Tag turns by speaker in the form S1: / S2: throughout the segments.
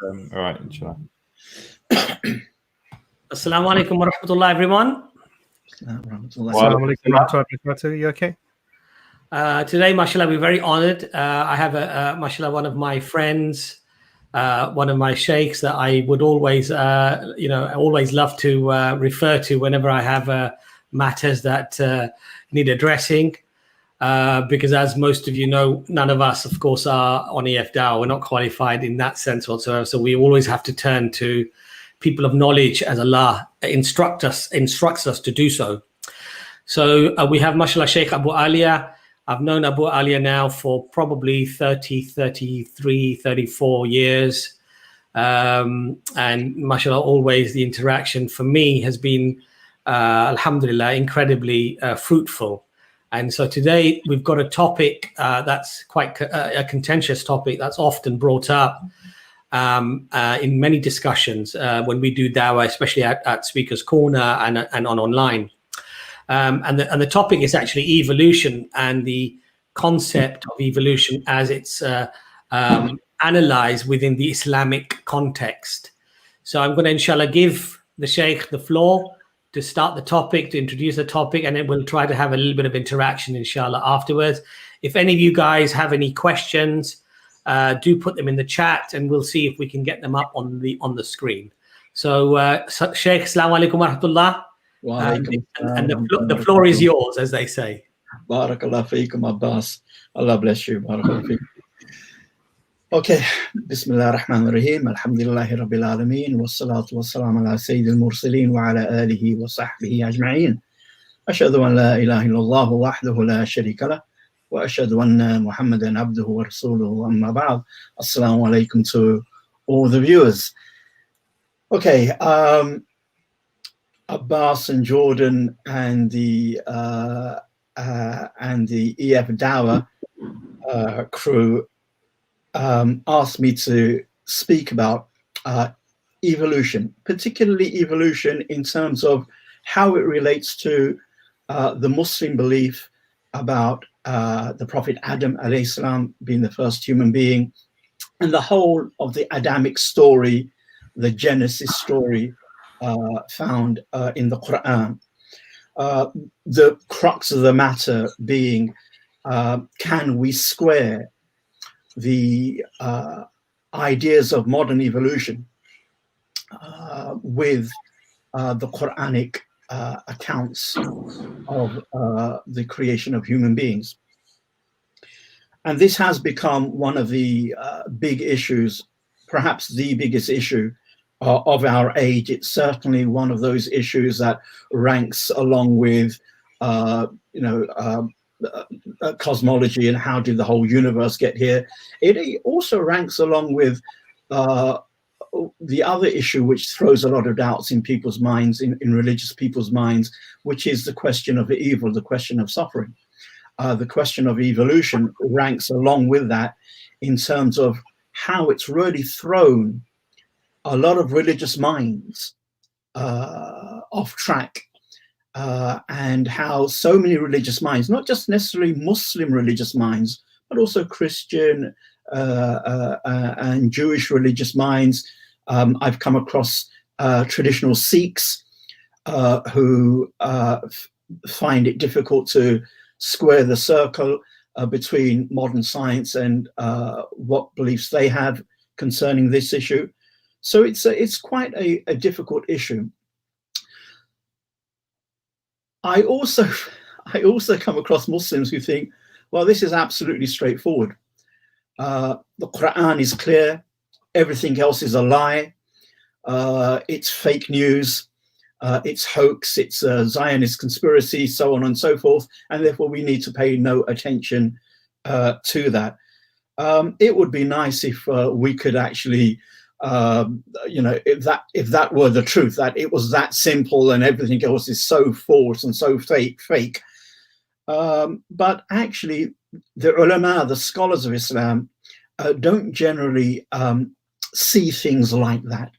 S1: All right, inshallah.
S2: Assalamu alaikum wa rahmatullah, everyone.
S3: Assalamu alaikum wa rahmatullahi wa barakatuh. You okay?
S2: Today, mashallah, we're very honored. I have, mashallah, one of my friends, one of my sheikhs that I would always, always love to refer to whenever I have matters that need addressing. Because as most of you know, none of us, of course, are on EFDawah. We're not qualified in that sense whatsoever. So we always have to turn to people of knowledge as Allah instructs us to do so. So we have, mashallah, Sheikh Abu Aaliyah. I've known Abu Aaliyah now for probably 30, 33, 34 years. And mashallah, always the interaction for me has been, alhamdulillah, incredibly fruitful. And so today we've got a topic that's quite a contentious topic that's often brought up in many discussions when we do dawah, especially at Speaker's Corner and on online. And the topic is actually evolution and the concept of evolution as it's analyzed within the Islamic context. So I'm going to, inshallah, give the Sheikh the floor to start the topic, to introduce the topic, and then we'll try to have a little bit of interaction, inshallah, afterwards. If any of you guys have any questions, do put them in the chat, and we'll see if we can get them up on the screen. So, Sheikh, assalamu alaikum wa rahmatullah. And the floor is yours, as they say.
S4: Barakallah feekum, Abbas. Allah bless you. Barakallah feekum. Okay, Bismillah ar-Rahman ar-Rahim, Alhamdulillahi Rabbil Alameen, wassalatu wassalamu ala Sayyidil Mursaleen wa ala alihi wa sahbihi ajma'in. Ashhadu an la ilaha illallah wahdahu la sharika lah, wa ashhadu anna Muhammadan abduhu wa rasuluhu, amma ba'd. Assalamu alaikum to all the viewers. Okay, Abbas and Jordan and the EFDawah crew asked me to speak about evolution, particularly evolution in terms of how it relates to the Muslim belief about the Prophet Adam alayhi salam being the first human being, and the whole of the Adamic story, the Genesis story found in the Quran. The crux of the matter being, can we square the ideas of modern evolution with the Quranic accounts of the creation of human beings. And this has become one of the big issues, perhaps the biggest issue of our age. It's certainly one of those issues that ranks along with cosmology and how did the whole universe get here. It also ranks along with the other issue which throws a lot of doubts in people's minds, in religious people's minds, which is the question of evil, the question of suffering. The question of evolution ranks along with that in terms of how it's really thrown a lot of religious minds off track. And how so many religious minds, not just necessarily Muslim religious minds, but also Christian and Jewish religious minds. I've come across traditional Sikhs who find it difficult to square the circle between modern science and what beliefs they have concerning this issue. So it's quite a difficult issue. I also come across Muslims who think, well, this is absolutely straightforward. The Quran is clear. Everything else is a lie. It's fake news. It's hoax. It's a Zionist conspiracy, so on and so forth. And therefore, we need to pay no attention to that. It would be nice if we could actually if that were the truth, that it was that simple and everything else is so false and so fake. But actually, the ulama, the scholars of Islam, don't generally see things like that,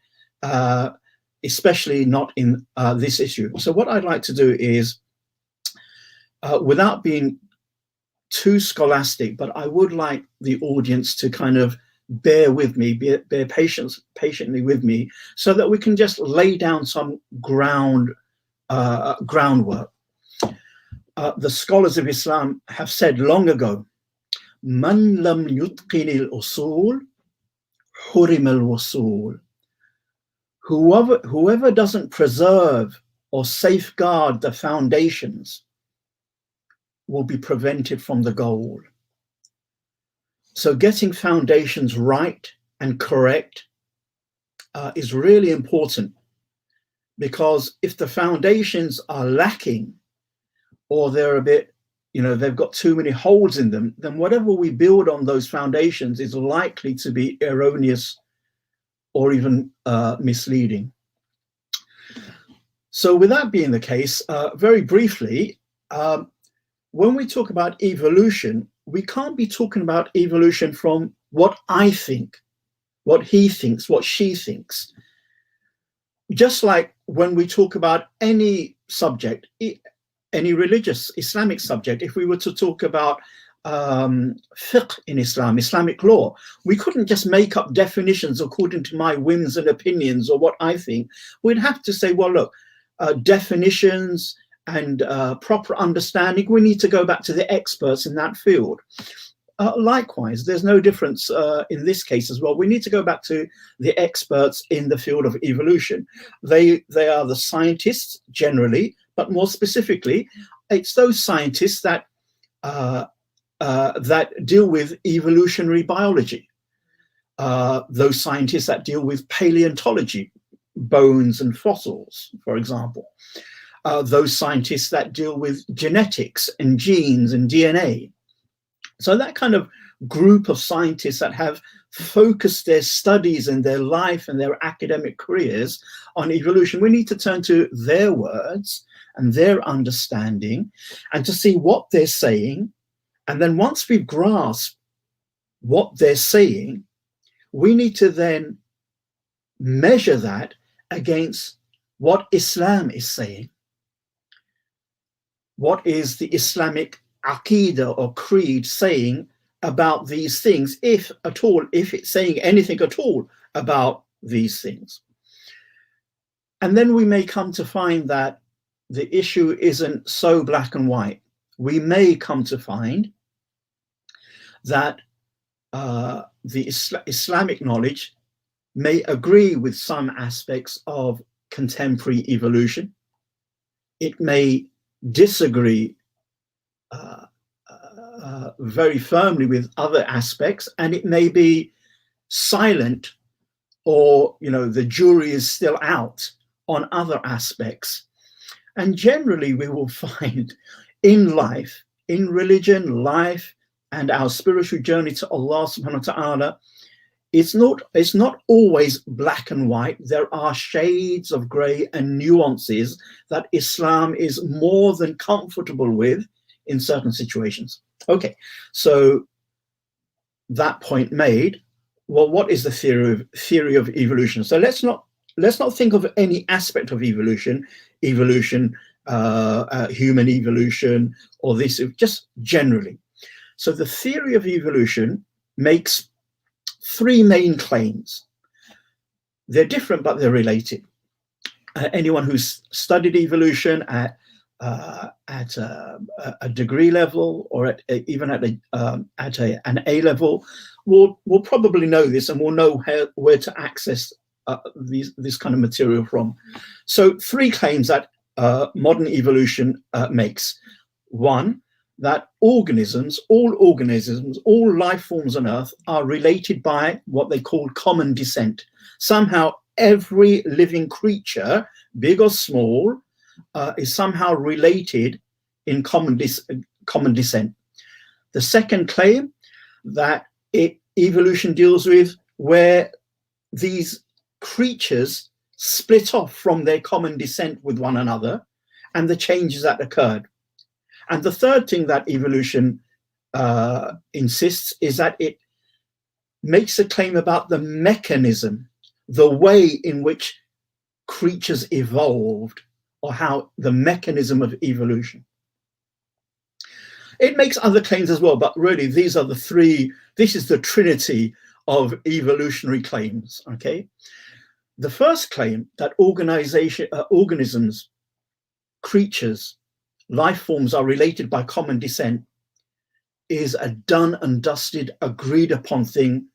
S4: especially not in this issue. So what I'd like to do is, without being too scholastic, but I would like the audience to kind of bear with me, bear patiently with me, so that we can just lay down some groundwork. The scholars of Islam have said long ago, "Man lam yutqin al-usul, hurim al-wusul." Whoever doesn't preserve or safeguard the foundations will be prevented from the goal. So getting foundations right and correct is really important, because if the foundations are lacking, or they're a bit, they've got too many holes in them, then whatever we build on those foundations is likely to be erroneous or even misleading. So with that being the case, very briefly, when we talk about evolution, we can't be talking about evolution from what I think, what he thinks, what she thinks. Just like when we talk about any subject, any religious Islamic subject, if we were to talk about fiqh in Islam, Islamic law, we couldn't just make up definitions according to my whims and opinions or what I think. We'd have to say, well, look, definitions and proper understanding, we need to go back to the experts in that field. Likewise, there's no difference in this case as well. We need to go back to the experts in the field of evolution. They are the scientists generally, but more specifically, it's those scientists that deal with evolutionary biology, those scientists that deal with paleontology, bones and fossils, for example, those scientists that deal with genetics and genes and DNA. So that kind of group of scientists that have focused their studies and their life and their academic careers on evolution, we need to turn to their words and their understanding and to see what they're saying. And then once we've grasped what they're saying, we need to then measure that against what Islam is saying. What is the Islamic Aqidah or creed saying about these things, if at all, if it's saying anything at all about these things? And then we may come to find that the issue isn't so black and white. We may come to find that the Islamic knowledge may agree with some aspects of contemporary evolution. It may disagree very firmly with other aspects, and it may be silent, or the jury is still out on other aspects. And generally we will find in life, in religion, life, and our spiritual journey to Allah subhanahu wa ta'ala, it's not always black and white. There are shades of grey and nuances that Islam is more than comfortable with in certain situations. Okay, so that point made, well, what is the theory of evolution? So let's not think of any aspect of evolution, human evolution, or this, just generally. So the theory of evolution makes three main claims. They're different, but they're related. Anyone who's studied evolution at a degree level, or even at an A level, will probably know this and will know where to access this kind of material from. So three claims that modern evolution makes. One, that all organisms, all life forms on Earth are related by what they call common descent. Somehow every living creature, big or small, is somehow related in common descent. The second claim, that evolution deals with where these creatures split off from their common descent with one another and the changes that occurred. And the third thing that evolution insists is that it makes a claim about the mechanism, the way in which creatures evolved, or how the mechanism of evolution. It makes other claims as well, but really these are the three. This is the trinity of evolutionary claims. Okay, the first claim that organisms, creatures, life forms are related by common descent is a done and dusted, agreed upon thing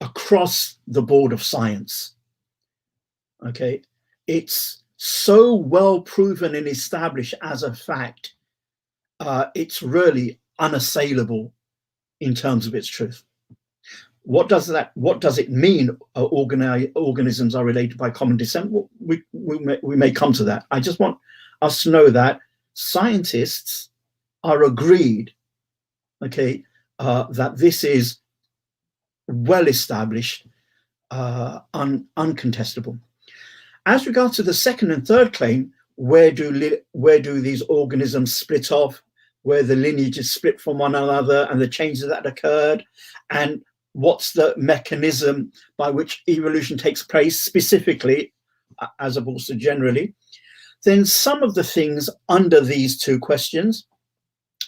S4: across the board of science. Okay, it's so well proven and established as a fact, it's really unassailable in terms of its truth. What does it mean? Organisms are related by common descent. Well, we may come to that. I just want us to know that scientists are agreed, okay, that this is well established, uncontestable. As regards to the second and third claim, where do these organisms split off, where the lineages split from one another and the changes that occurred, and what's the mechanism by which evolution takes place specifically, as opposed to generally, then some of the things under these two questions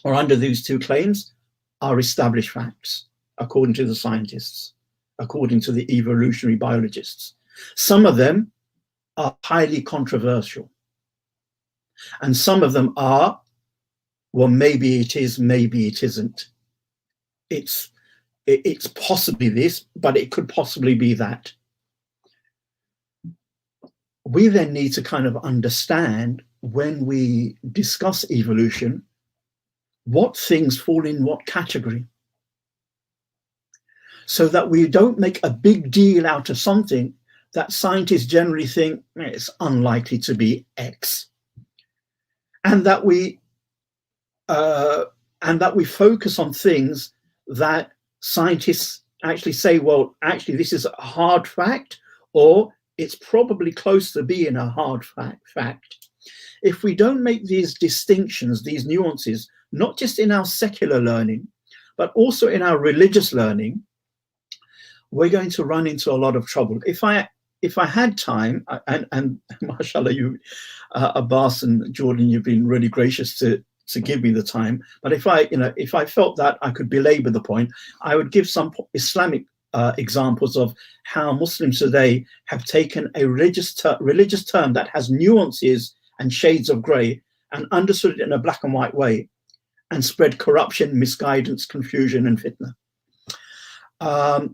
S4: or under these two claims are established facts, according to the scientists, according to the evolutionary biologists. Some of them are highly controversial. And some of them are, well, maybe it is, maybe it isn't. It's possibly this, but it could possibly be that. We then need to kind of understand, when we discuss evolution, what things fall in what category, so that we don't make a big deal out of something that scientists generally think it's unlikely to be X, and that we focus on things that scientists actually say, well, actually this is a hard fact, or it's probably close to being a hard fact. If we don't make these distinctions, these nuances, not just in our secular learning, but also in our religious learning, we're going to run into a lot of trouble. If I had time, and mashallah, you, Abbas and Jordan, you've been really gracious to give me the time. But if I felt that I could belabor the point, I would give some Islamic examples of how Muslims today have taken a religious term that has nuances and shades of grey and understood it in a black and white way, and spread corruption, misguidance, confusion, and fitna.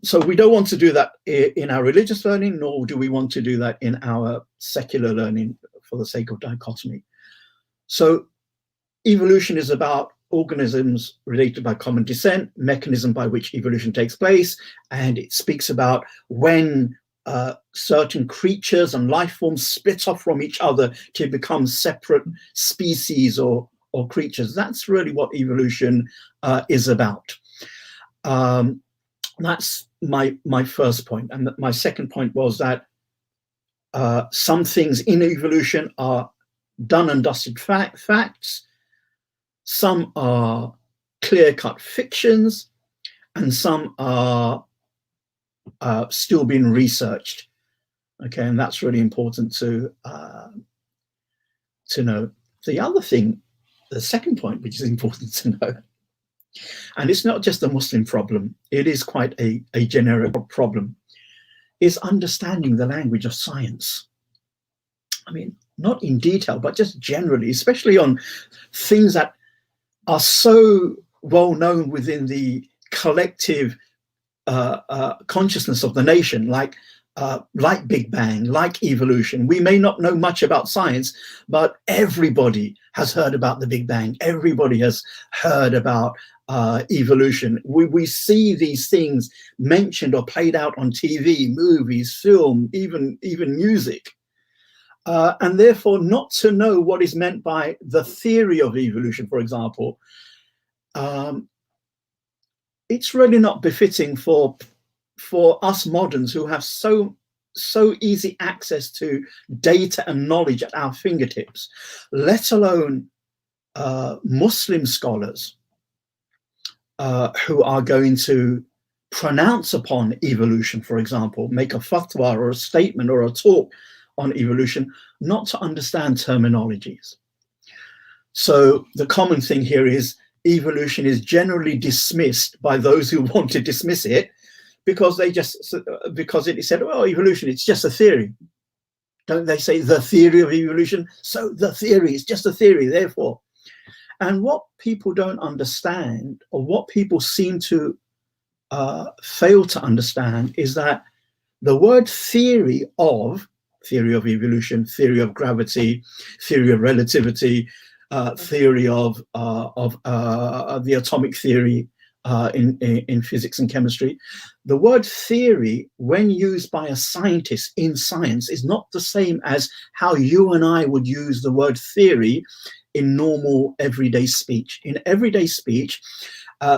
S4: So we don't want to do that in our religious learning, nor do we want to do that in our secular learning for the sake of dichotomy. So evolution is about organisms related by common descent, mechanism by which evolution takes place, and it speaks about when certain creatures and life forms split off from each other to become separate species or creatures. That's really what evolution is about. That's my first point. And my second point was that some things in evolution are done and dusted facts, some are clear-cut fictions, and some are still being researched. Okay, and that's really important to know. The other thing, the second point, which is important to know, and it's not just a Muslim problem, it is quite a generic problem, is understanding the language of science. I mean, not in detail, but just generally, especially on things that are so well known within the collective consciousness of the nation, like Big Bang, like evolution. We may not know much about science, but everybody has heard about the Big Bang. Everybody has heard about evolution. We see these things mentioned or played out on TV, movies, film, even music. And therefore, not to know what is meant by the theory of evolution, for example, it's really not befitting for us moderns who have so easy access to data and knowledge at our fingertips, let alone Muslim scholars who are going to pronounce upon evolution, for example, make a fatwa or a statement or a talk on evolution, not to understand terminologies. So the common thing here is evolution is generally dismissed by those who want to dismiss it, because it said, well, evolution, it's just a theory. Don't they say the theory of evolution? So the theory is just a theory, therefore. And what people don't understand, or what people seem to fail to understand, is that the word theory of evolution, theory of gravity, theory of relativity, theory of the atomic theory in physics and chemistry. The word theory, when used by a scientist in science, is not the same as how you and I would use the word theory in normal everyday speech. In everyday speech,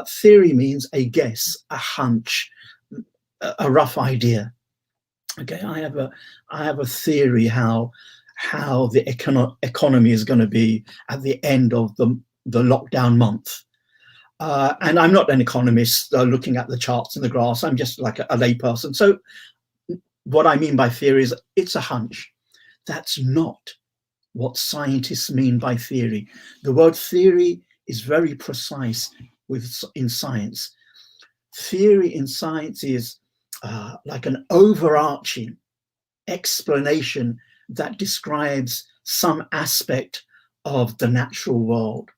S4: theory means a guess, a hunch, a rough idea. Okay, I have a theory how the economy is going to be at the end of the lockdown month. And I'm not an economist looking at the charts and the graphs. I'm just like a layperson. So what I mean by theory is it's a hunch. That's not what scientists mean by theory. The word theory is very precise in science. Theory in science is like an overarching explanation that describes some aspect of the natural world,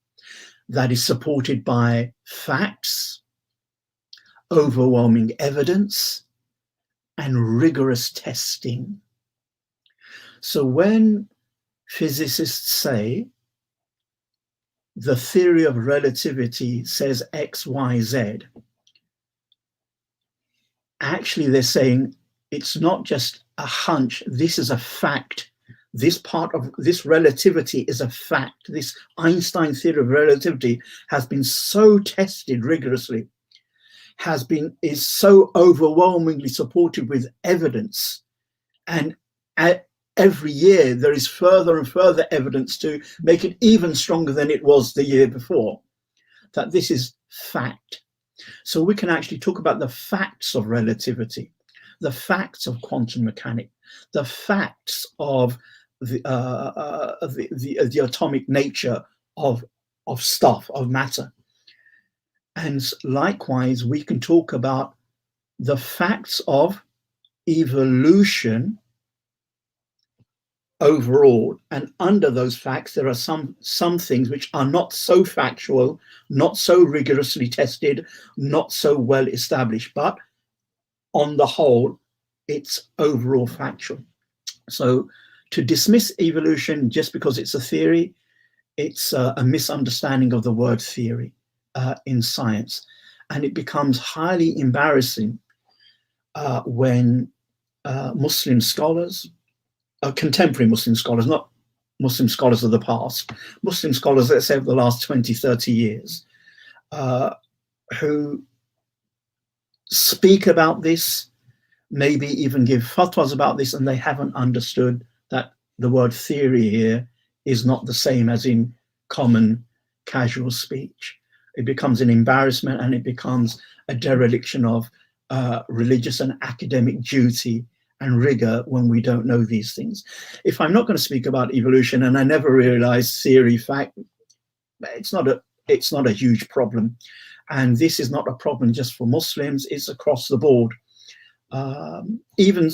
S4: that is supported by facts, overwhelming evidence, and rigorous testing. So when physicists say the theory of relativity says X, Y, Z, actually they're saying it's not just a hunch, this is a fact. This part of this relativity is a fact. This Einstein theory of relativity has been so tested rigorously, is so overwhelmingly supported with evidence, and every year there is further and further evidence to make it even stronger than it was the year before, that this is fact. So we can actually talk about the facts of relativity, the facts of quantum mechanics, the facts of the atomic nature of stuff, of matter. And likewise, we can talk about the facts of evolution overall. And under those facts, there are some things which are not so factual, not so rigorously tested, not so well established, but on the whole, it's overall factual. So to dismiss evolution just because it's a theory, it's a misunderstanding of the word theory in science. And it becomes highly embarrassing when Muslim scholars, contemporary Muslim scholars, not Muslim scholars of the past, Muslim scholars, let's say, of the last 20, 30 years, who speak about this, maybe even give fatwas about this, and they haven't understood that the word theory here is not the same as in common casual speech. It becomes an embarrassment, and it becomes a dereliction of religious and academic duty and rigor when we don't know these things. If I'm not going to speak about evolution and I never realized theory, fact, it's not a huge problem. And this is not a problem just for Muslims, it's across the board. Even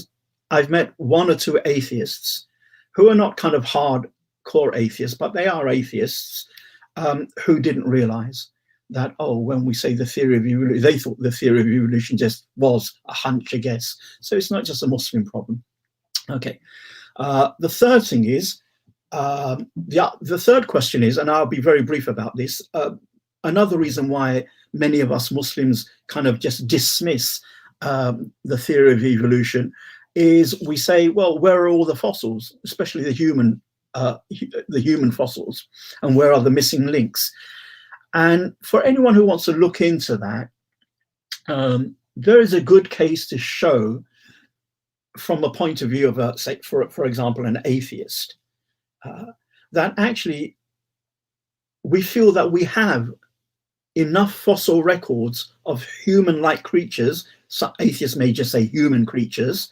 S4: I've met one or two atheists who are not kind of hardcore atheists, but they are atheists who didn't realize that, oh, when we say the theory of evolution, they thought the theory of evolution just was a hunch, a guess. So it's not just a Muslim problem. Okay. The third thing is, the third question is, and I'll be very brief about this, another reason why many of us Muslims kind of just dismiss the theory of evolution is we say, well, where are all the fossils, especially the human fossils, and where are the missing links? And for anyone who wants to look into that, there is a good case to show from a point of view of, say, for example, an atheist, that actually we feel that we have enough fossil records of human-like creatures, some atheists may just say human creatures,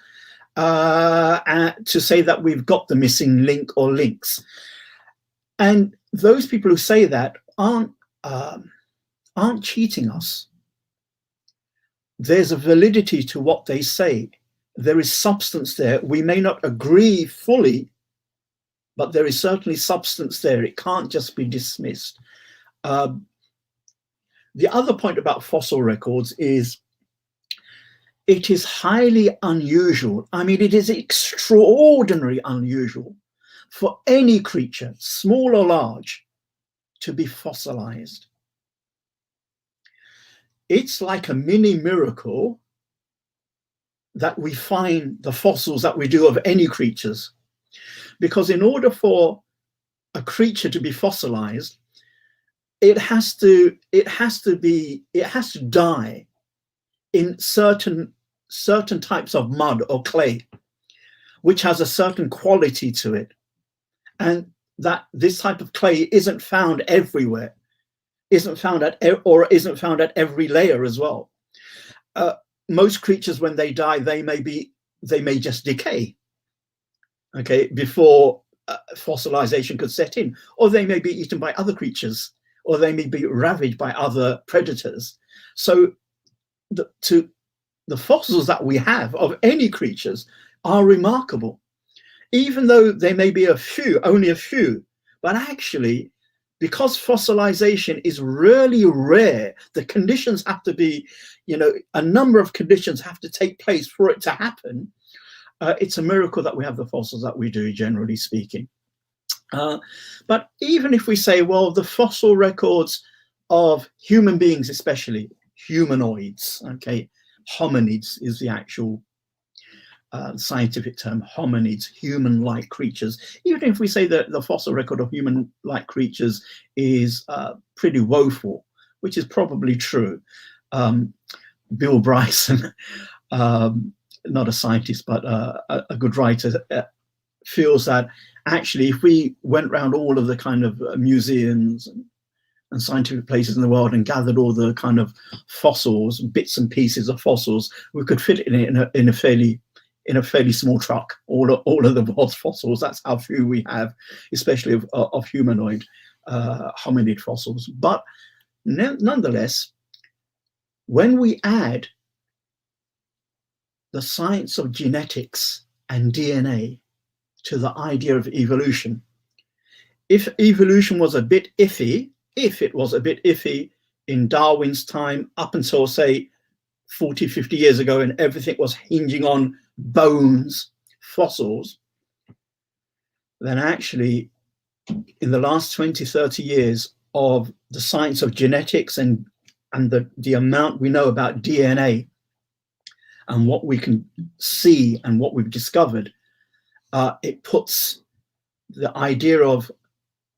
S4: to say that we've got the missing link or links. And those people who say that aren't cheating us. there's a validity to what they say. There is substance there. We may not agree fully, but there is certainly substance there. It can't just be dismissed. The other point about fossil records is it is highly unusual. I mean, it is extraordinarily unusual for any creature, small or large, to be fossilized. It's like a mini miracle that we find the fossils that we do of any creatures. Because in order for a creature to be fossilized, it has to die in certain types of mud or clay, which has a certain quality to it. And that this type of clay isn't found everywhere, isn't found at every layer as well. Most creatures, when they die, they may just decay, okay, before fossilization could set in, or they may be eaten by other creatures, or they may be ravaged by other predators. So the fossils that we have of any creatures are remarkable, even though there may be only a few, but actually, because fossilization is really rare, the conditions have to be, a number of conditions have to take place for it to happen. It's a miracle that we have the fossils that we do, generally speaking. But even if we say, well, the fossil records of human beings, especially humanoids, okay, hominids is the actual scientific term, hominids, human-like creatures. Even if we say that the fossil record of human-like creatures is pretty woeful, which is probably true. Bill Bryson, not a scientist, but a good writer, feels that actually if we went around all of the kind of museums and scientific places in the world and gathered all the kind of fossils, bits and pieces of fossils, we could fit it in a fairly small truck, all of the world's fossils. That's how few we have, especially of humanoid hominid fossils. But nonetheless, when we add the science of genetics and DNA to the idea of evolution, if evolution was a bit iffy, in Darwin's time up until, say, 40, 50 years ago, and everything was hinging on bones, fossils, then actually in the last 20, 30 years of the science of genetics and the amount we know about DNA and what we can see and what we've discovered, it puts the idea of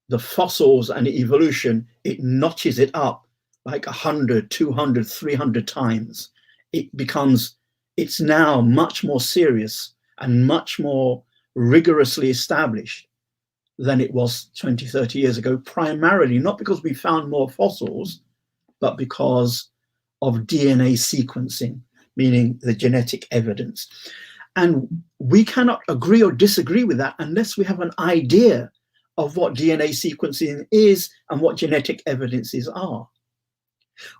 S4: the fossils and evolution, it notches it up like 100, 200, 300 times. It's now much more serious and much more rigorously established than it was 20, 30 years ago, primarily not because we found more fossils, but because of DNA sequencing, meaning the genetic evidence. And we cannot agree or disagree with that unless we have an idea of what DNA sequencing is and what genetic evidences are,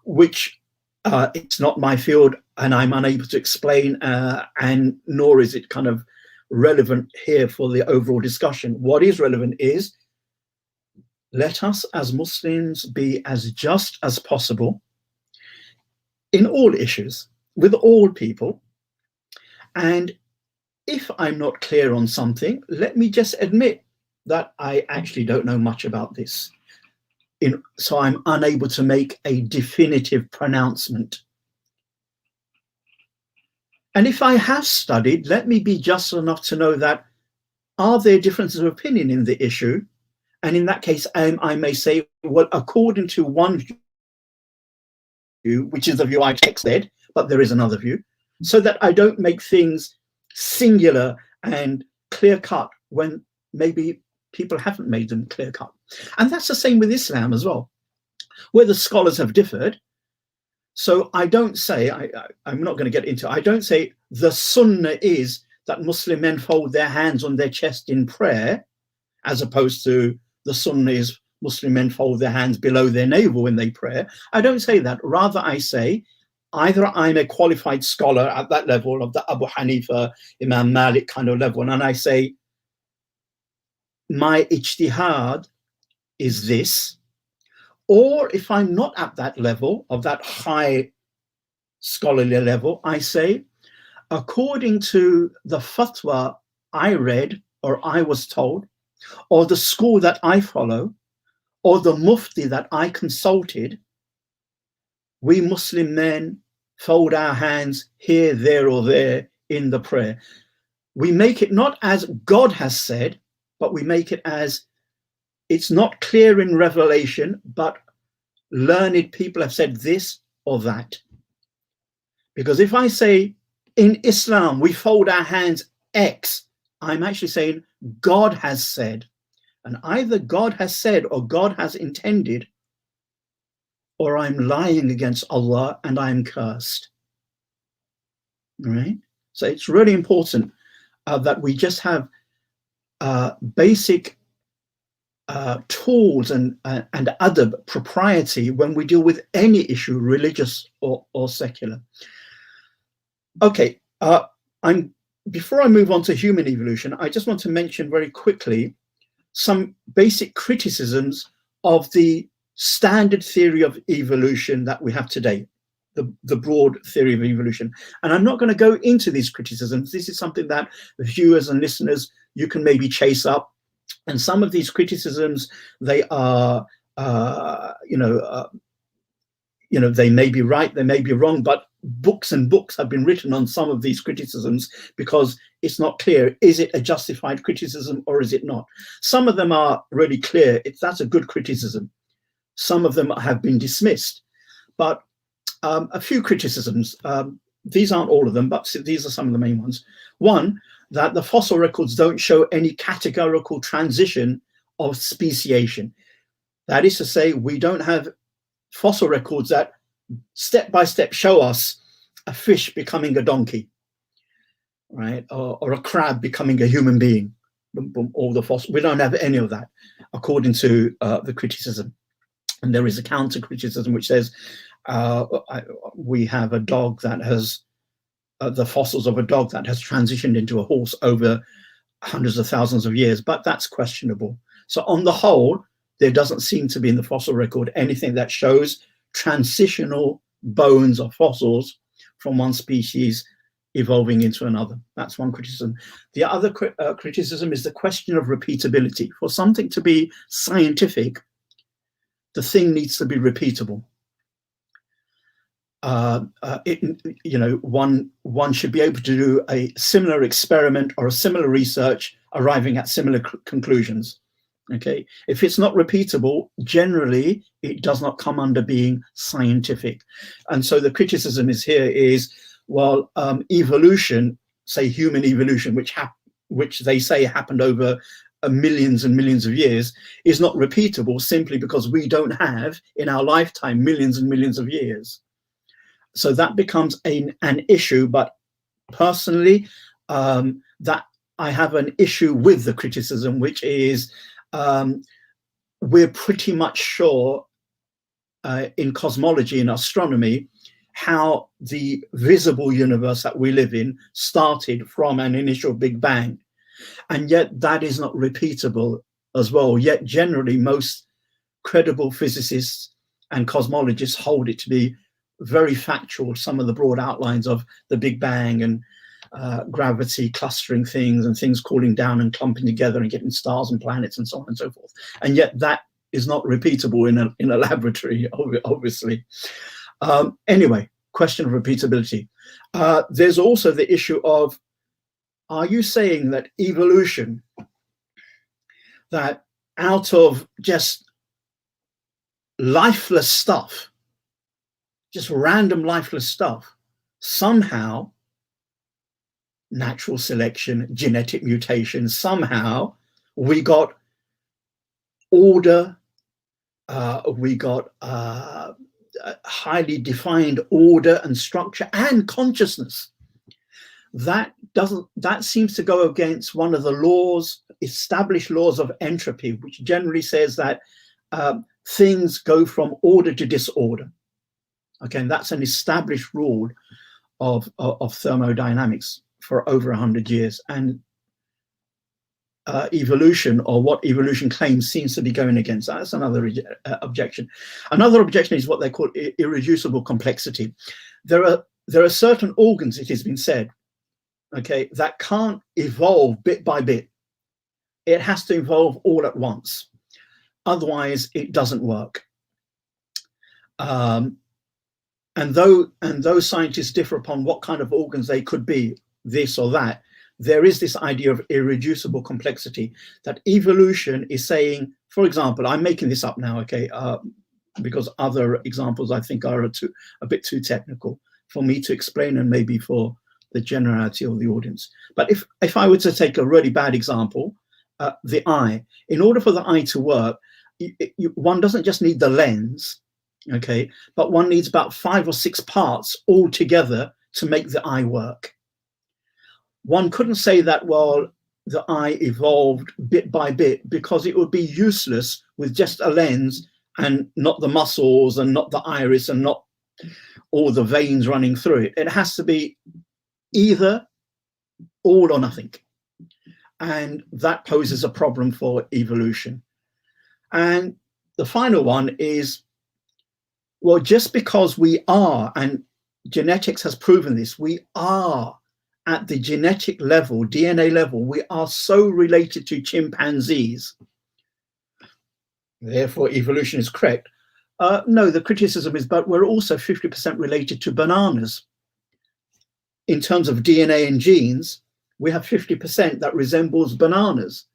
S4: which it's not my field and I'm unable to explain, and nor is it kind of relevant here for the overall discussion. What is relevant is, let us as Muslims be as just as possible in all issues, with all people. And if I'm not clear on something, let me just admit that I actually don't know much about this. So I'm unable to make a definitive pronouncement. And if I have studied, let me be just enough to know that, are there differences of opinion in the issue? And in that case, I may say, well, according to one view, which is the view I texted, but there is another view, so that I don't make things singular and clear-cut when maybe people haven't made them clear-cut. And that's the same with Islam as well, where the scholars have differed. So I don't say, I'm not going to get into it, I don't say the sunnah is that Muslim men fold their hands on their chest in prayer, as opposed to the sunnah is Muslim men fold their hands below their navel when they pray. I don't say that. Rather, I say either I'm a qualified scholar at that level of the Abu Hanifa, Imam Malik kind of level, and I say, my ijtihad is this, or if I'm not at that level, of that high scholarly level, I say, according to the fatwa I read or I was told, or the school that I follow, or the mufti that I consulted, we Muslim men fold our hands here, there, or there in the prayer. We make it not as God has said, but we make it as it's not clear in revelation, but learned people have said this or that. Because if I say in Islam, we fold our hands X, I'm actually saying God has said. And either God has said or God has intended, or I'm lying against Allah and I'm cursed. Right? So it's really important that we just have basic tools and adab, propriety, when we deal with any issue, religious or secular. Okay, before I move on to human evolution, I just want to mention very quickly some basic criticisms of the standard theory of evolution that we have today, the broad theory of evolution. And I'm not going to go into these criticisms. This is something that the viewers and listeners, you can maybe chase up. And some of these criticisms, they are, they may be right, they may be wrong, but books and books have been written on some of these criticisms because it's not clear, is it a justified criticism or is it not? Some of them are really clear, that's a good criticism. Some of them have been dismissed, but a few criticisms, these aren't all of them, but these are some of the main ones. One, that the fossil records don't show any categorical transition of speciation. That is to say, we don't have fossil records that step by step show us a fish becoming a donkey, right? Or a crab becoming a human being. Boom, boom, all the fossils. We don't have any of that, according to the criticism. And there is a counter criticism which says we have a dog that has the fossils of a dog that has transitioned into a horse over hundreds of thousands of years, but that's questionable. So on the whole, there doesn't seem to be in the fossil record anything that shows transitional bones or fossils from one species evolving into another. That's one criticism. The other criticism is the question of repeatability. For something to be scientific, the thing needs to be repeatable. One should be able to do a similar experiment or a similar research, arriving at similar conclusions. Okay, if it's not repeatable, generally it does not come under being scientific. And so the criticism is, well, evolution, say human evolution, which they say happened over millions and millions of years, is not repeatable simply because we don't have in our lifetime millions and millions of years. So that becomes an issue. But personally, that I have an issue with the criticism, which is we're pretty much sure in cosmology and astronomy how the visible universe that we live in started from an initial Big Bang. And yet that is not repeatable as well. Yet generally most credible physicists and cosmologists hold it to be very factual, some of the broad outlines of the Big Bang and gravity clustering things and things cooling down and clumping together and getting stars and planets and so on and so forth. And yet that is not repeatable in a laboratory, obviously. Anyway, question of repeatability. There's also the issue of, are you saying that evolution, that out of just lifeless stuff, just random lifeless stuff, somehow natural selection, genetic mutation, somehow we got order, we got highly defined order and structure and consciousness? That seems to go against one of the established laws of entropy, which generally says that things go from order to disorder. Okay, and that's an established rule of thermodynamics for over 100 years. And evolution, or what evolution claims, seems to be going against that. That's another objection. Another objection is what they call irreducible complexity. There are certain organs, it has been said, okay, that can't evolve bit by bit. It has to evolve all at once. Otherwise, it doesn't work. And those scientists differ upon what kind of organs they could be, this or that. There is this idea of irreducible complexity, that evolution is saying, for example, I'm making this up now, okay, because other examples I think are a bit too technical for me to explain, and maybe for the generality of the audience. But if I were to take a really bad example, the eye, in order for the eye to work, one doesn't just need the lens, okay, but one needs about 5 or 6 parts all together to make the eye work. One couldn't say that, well, the eye evolved bit by bit, because it would be useless with just a lens and not the muscles and not the iris and not all the veins running through it. It has to be either all or nothing. And that poses a problem for evolution. And the final one is, well, just because we are, and genetics has proven this, we are at the genetic level, DNA level, we are so related to chimpanzees, therefore evolution is correct. No, the criticism is, but we're also 50% related to bananas. In terms of DNA and genes, we have 50% that resembles bananas.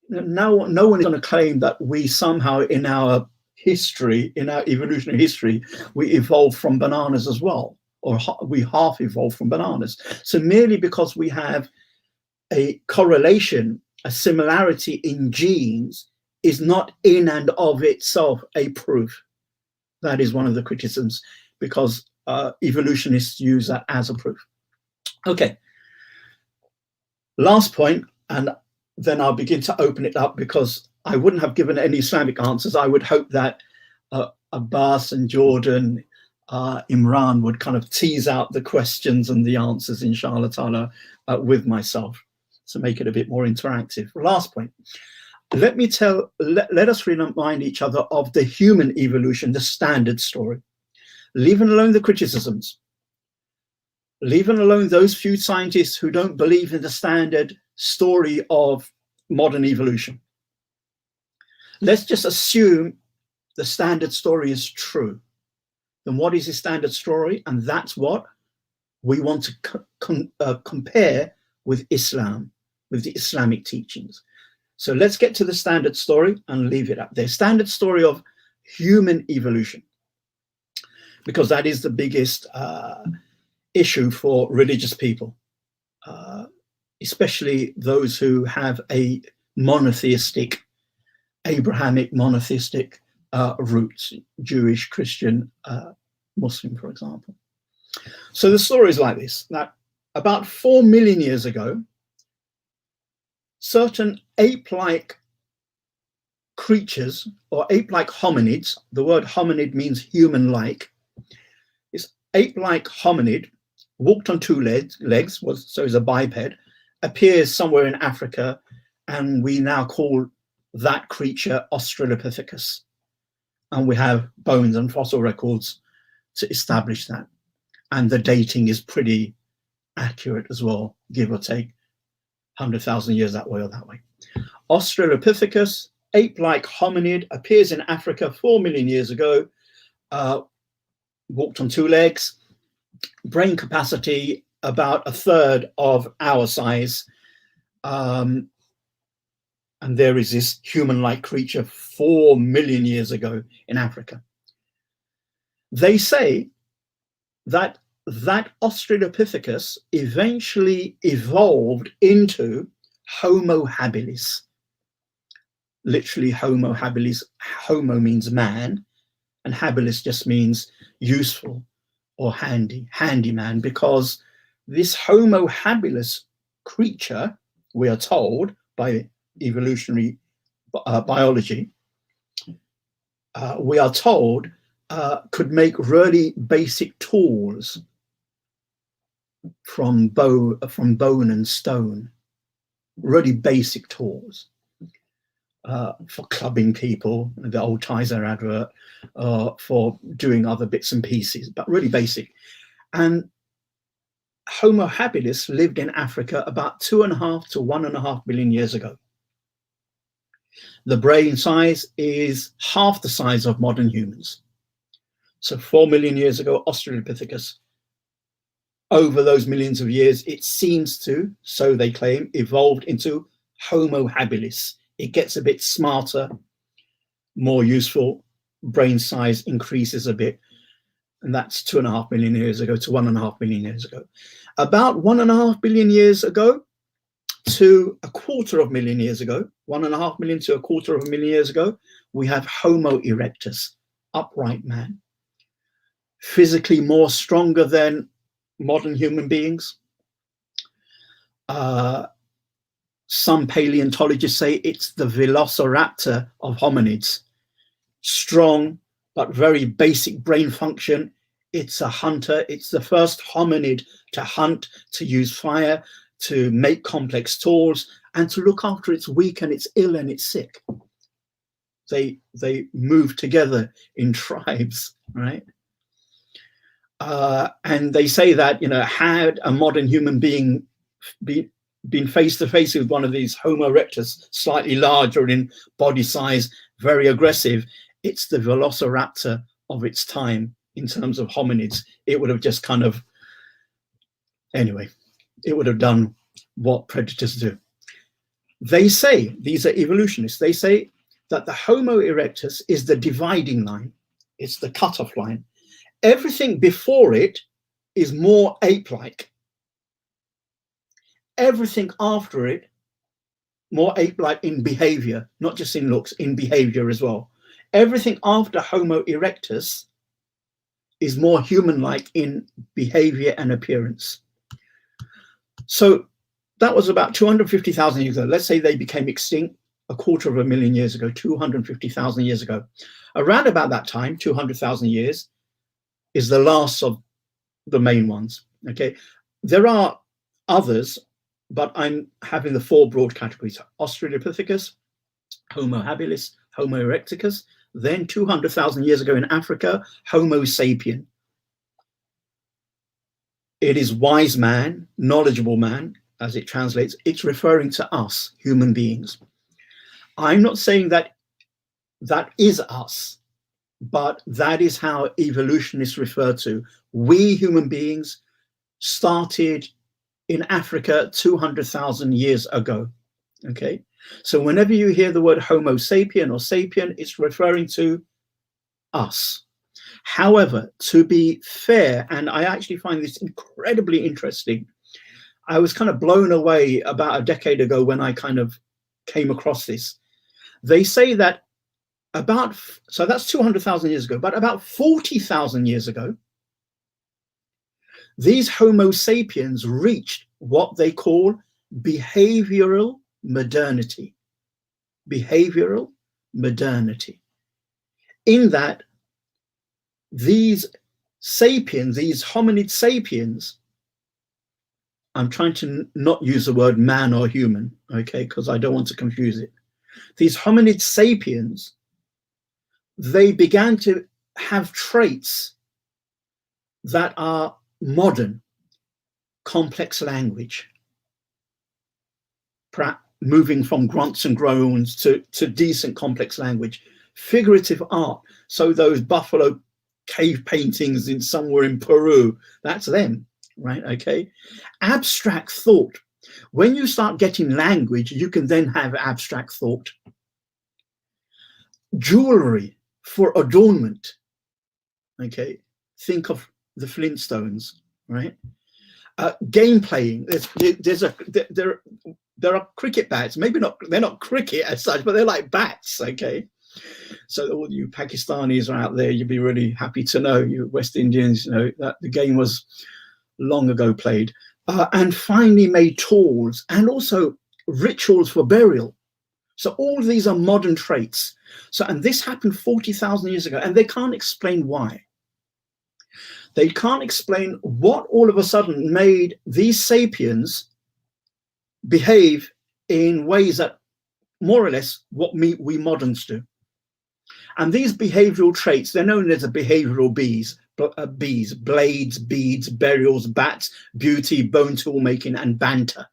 S4: Now, no one is going to claim that we somehow in our history, in our evolutionary history, we evolved from bananas as well, or we half evolved from bananas. So merely because we have a correlation, a similarity in genes, is not in and of itself a proof. That is one of the criticisms, because evolutionists use that as a proof. Okay, last point, and then I'll begin to open it up, because I wouldn't have given any Islamic answers. I would hope that Abbas and Jordan, Imran would kind of tease out the questions and the answers, inshallah ta'ala, with myself, to make it a bit more interactive. Last point. Let us remind each other of the human evolution, the standard story. Leaving alone the criticisms, leaving alone those few scientists who don't believe in the standard story of modern evolution. Let's just assume the standard story is true. Then what is the standard story? And that's what we want to compare with Islam, with the Islamic teachings. So let's get to the standard story and leave it up there. Standard story of human evolution, because that is the biggest issue for religious people, especially those who have a monotheistic, Abrahamic monotheistic roots, Jewish, Christian, Muslim, for example. So the story is like this: that about 4 million years ago, certain ape-like creatures, or ape-like hominids, the word hominid means human-like, this ape-like hominid walked on 2 legs, so is a biped, appears somewhere in Africa, and we now call that creature Australopithecus. And we have bones and fossil records to establish that. And the dating is pretty accurate as well, give or take 100,000 years that way or that way. Australopithecus, ape-like hominid, appears in Africa 4 million years ago, walked on 2 legs, brain capacity about 1/3 of our size. And there is this human-like creature 4 million years ago in Africa. They say that Australopithecus eventually evolved into Homo habilis. Literally Homo habilis, homo means man, and habilis just means useful or handyman, because this Homo habilis creature, we are told by evolutionary biology, we are told could make really basic tools from bone and stone, really basic tools for clubbing people, the old Tizer advert, for doing other bits and pieces, but really basic. And Homo habilis lived in Africa about 2.5 to 1.5 million years ago. The brain size is half the size of modern humans. So 4 million years ago, Australopithecus. Over those millions of years, it seems to, so they claim, evolved into Homo habilis. It gets a bit smarter, more useful, brain size increases a bit, and that's 2.5 million years ago to 1.5 million years ago. About 1.5 billion years ago to 250 million years ago, 1.5 million to 250 million years ago, we have Homo erectus, upright man, physically more stronger than modern human beings. Some paleontologists say it's the velociraptor of hominids. Strong, but very basic brain function. It's a hunter. It's the first hominid to hunt, to use fire, to make complex tools, and to look after its weak and its ill and its sick. They move together in tribes, right? And they say that, you know, had a modern human being been face to face with one of these Homo erectus, slightly larger in body size, very aggressive, it's the velociraptor of its time in terms of hominids. It would have just kind of, anyway, it would have done what predators do. They say, these are evolutionists, they say that the Homo erectus is the dividing line. It's the cutoff line. Everything before it is more ape-like. Everything after it, more ape-like in behavior, not just in looks, in behavior as well. Everything after Homo erectus is more human-like in behavior and appearance. So that was about 250,000 years ago. Let's say they became extinct 250 million years ago, 250,000 years ago. Around about that time, 200,000 years, is the last of the main ones, okay? There are others, but I'm having the 4 broad categories: Australopithecus, Homo habilis, Homo erectus, then 200,000 years ago in Africa, Homo sapien. It is wise man, knowledgeable man, as it translates. It's referring to us, human beings. I'm not saying that that is us, but that is how evolutionists refer to. We human beings started in Africa 200,000 years ago, okay? So whenever you hear the word Homo sapien or sapien, it's referring to us. However, to be fair, and I actually find this incredibly interesting, I was kind of blown away about a decade ago when I kind of came across this. They say that so that's 200,000 years ago, but about 40,000 years ago, these Homo sapiens reached what they call behavioral modernity. Behavioral modernity. In that these sapiens, these hominid sapiens, I'm trying to not use the word man or human, okay, because I don't want to confuse it. These hominid sapiens, they began to have traits that are modern, complex language, moving from grunts and groans to decent complex language, figurative art. So those buffalo cave paintings in somewhere in Peru, that's them, right? Okay. Abstract thought. When you start getting language, you can then have abstract thought. Jewelry for adornment. Okay. Think of the Flintstones, right? Game playing. There are cricket bats. Maybe not. They're not cricket as such, but they're like bats. Okay. So all you Pakistanis are out there, you'd be really happy to know, you West Indians, you know, that the game was long ago played. And finally made tools and also rituals for burial. So all of these are modern traits. So, and this happened 40,000 years ago, and they can't explain why. They can't explain what all of a sudden made these sapiens behave in ways that more or less what we moderns do. And these behavioral traits, they're known as the behavioral Bs, blades, beads, burials, bats, beauty, bone tool making, and banter.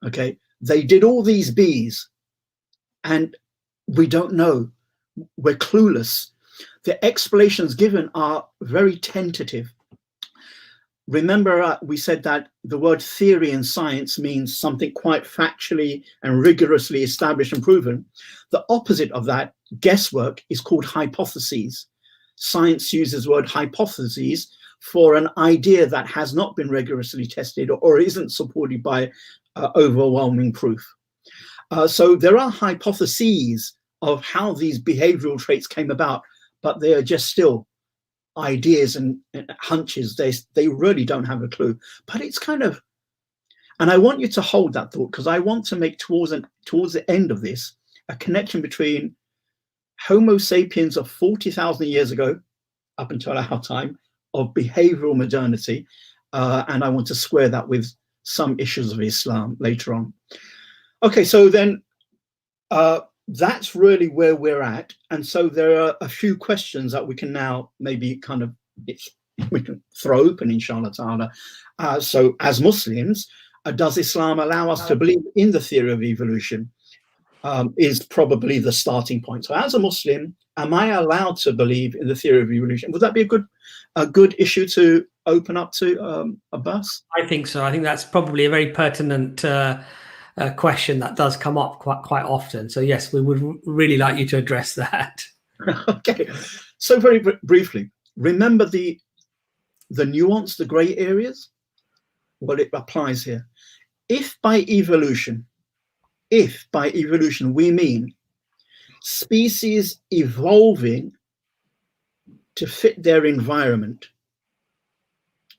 S4: Okay, they did all these Bs, and we don't know. We're clueless. The explanations given are very tentative. Remember, we said that the word theory in science means something quite factually and rigorously established and proven. The opposite of that, guesswork, is called hypotheses. Science uses the word hypotheses for an idea that has not been rigorously tested or isn't supported by overwhelming proof. So there are hypotheses of how these behavioral traits came about, but they are just still ideas and hunches. They really don't have a clue. But it's kind of, and I want you to hold that thought, because I want to make towards the end of this a connection between Homo sapiens of 40,000 years ago up until our time of behavioral modernity, and I want to square that with some issues of Islam later on. Okay, so then that's really where we're at. And so there are a few questions that we can now maybe kind of, we can throw open, inshallah ta'ala. So as Muslims, does Islam allow us to believe in the theory of evolution? Is probably the starting point. So as a Muslim, am I allowed to believe in the theory of evolution? Would that be a good issue to open up to, Abbas?
S2: I think so. I think that's probably a very pertinent question that does come up quite often. So yes, we would really like you to address that.
S4: Okay, so very briefly, remember the nuance, the gray areas. Well, it applies here. If by evolution we mean species evolving to fit their environment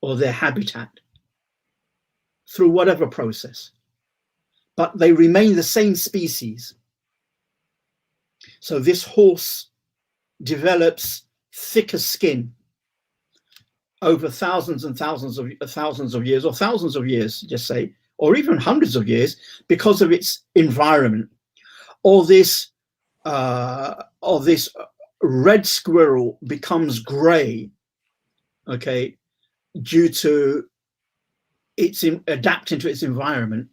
S4: or their habitat through whatever process, but they remain the same species. So this horse develops thicker skin over thousands and thousands of years, or thousands of years, just say, or even hundreds of years, because of its environment. Or this red squirrel becomes gray, okay, due to its adapting to its environment.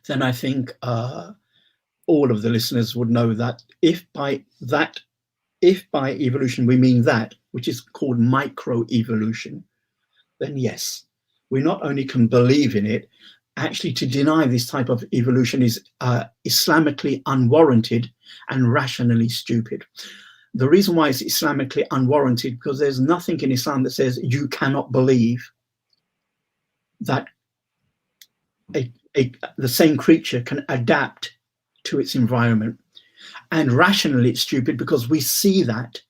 S4: Then I think all of the listeners would know that if by evolution we mean that, which is called microevolution, then yes, we not only can believe in it, actually to deny this type of evolution is Islamically unwarranted and rationally stupid. The reason why it's Islamically unwarranted, because there's nothing in Islam that says you cannot believe that the same creature can adapt to its environment. And rationally it's stupid because we see that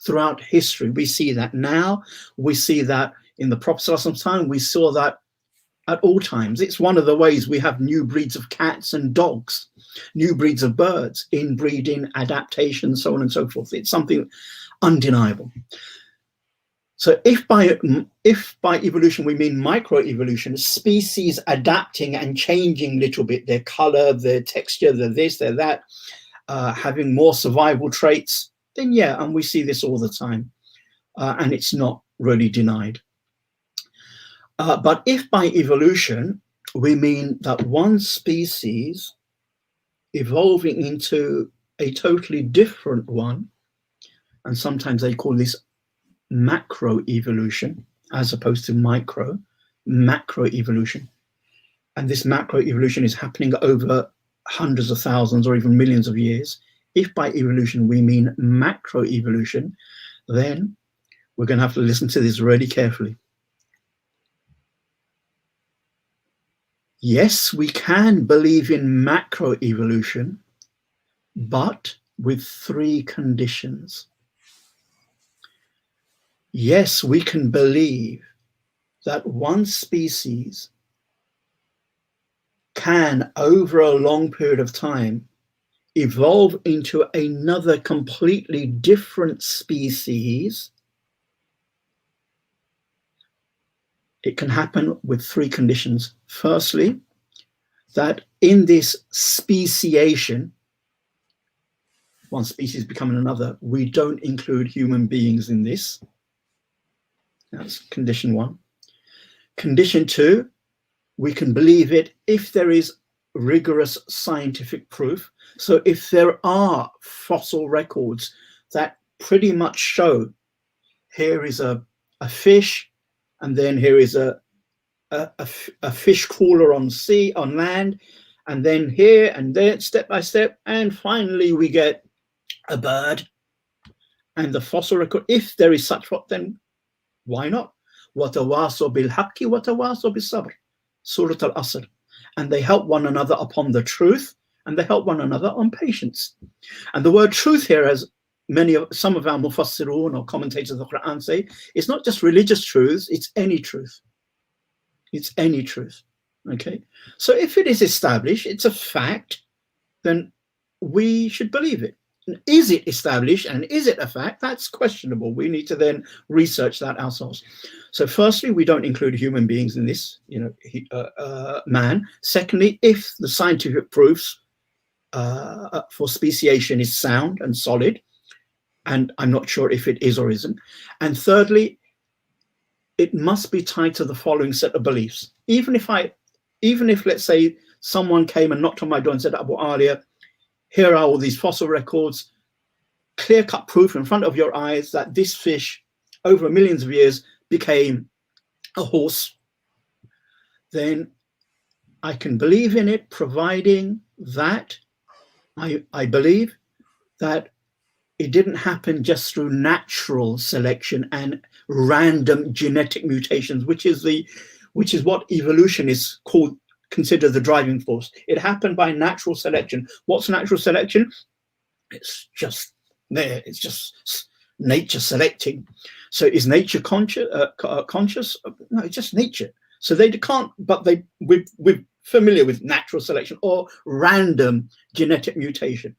S4: throughout history. We see that now, we see that in the Prophet's time, we saw that at all times. It's one of the ways we have new breeds of cats and dogs, new breeds of birds, inbreeding, adaptation, so on and so forth. It's something undeniable. So if by evolution we mean microevolution, species adapting and changing a little bit, their color, their texture, their this, their that, having more survival traits, then yeah, and we see this all the time, and it's not really denied. But if by evolution we mean that one species evolving into a totally different one, and sometimes they call this macroevolution as opposed to macroevolution, and this macroevolution is happening over hundreds of thousands or even millions of years. If by evolution we mean macroevolution, then we're going to have to listen to this really carefully. Yes, we can believe in macroevolution, but with three conditions. Yes, we can believe that one species can, over a long period of time, evolve into another completely different species, it can happen with three conditions. Firstly, that in this speciation, one species becoming another, we don't include human beings in this. That's condition one. Condition two, we can believe it if there is rigorous scientific proof. So if there are fossil records that pretty much show here is a fish, and then here is a fish crawler on land, and then here and there, step by step, and finally we get a bird. And the fossil record, if there is such what, then why not? وَتَوَاصَوْا بِالْحَقِّ وَتَوَاصَوْا بِالصَّبْرِ, Surah Al-Asr. And they help one another upon the truth, and they help one another on patience. And the word truth here, as some of our mufassirun or commentators of the Quran say, it's not just religious truths, it's any truth. It's any truth. Okay? So if it is established, it's a fact, then we should believe it. And is it established and is it a fact? That's questionable. We need to then research that ourselves. So firstly, we don't include human beings in this, man. Secondly, if the scientific proofs for speciation is sound and solid, and I'm not sure if it is or isn't. And thirdly, it must be tied to the following set of beliefs. Even if let's say someone came and knocked on my door and said, Abu Aaliyah, here are all these fossil records, clear-cut proof in front of your eyes that this fish over millions of years became a horse, then I can believe in it, providing that I believe that it didn't happen just through natural selection and random genetic mutations, which is what evolution is considered the driving force. It happened by natural selection. What's natural selection? It's just there. It's just nature selecting. So is nature conscious? No, it's just nature. So they can't. But we're familiar with natural selection or random genetic mutation.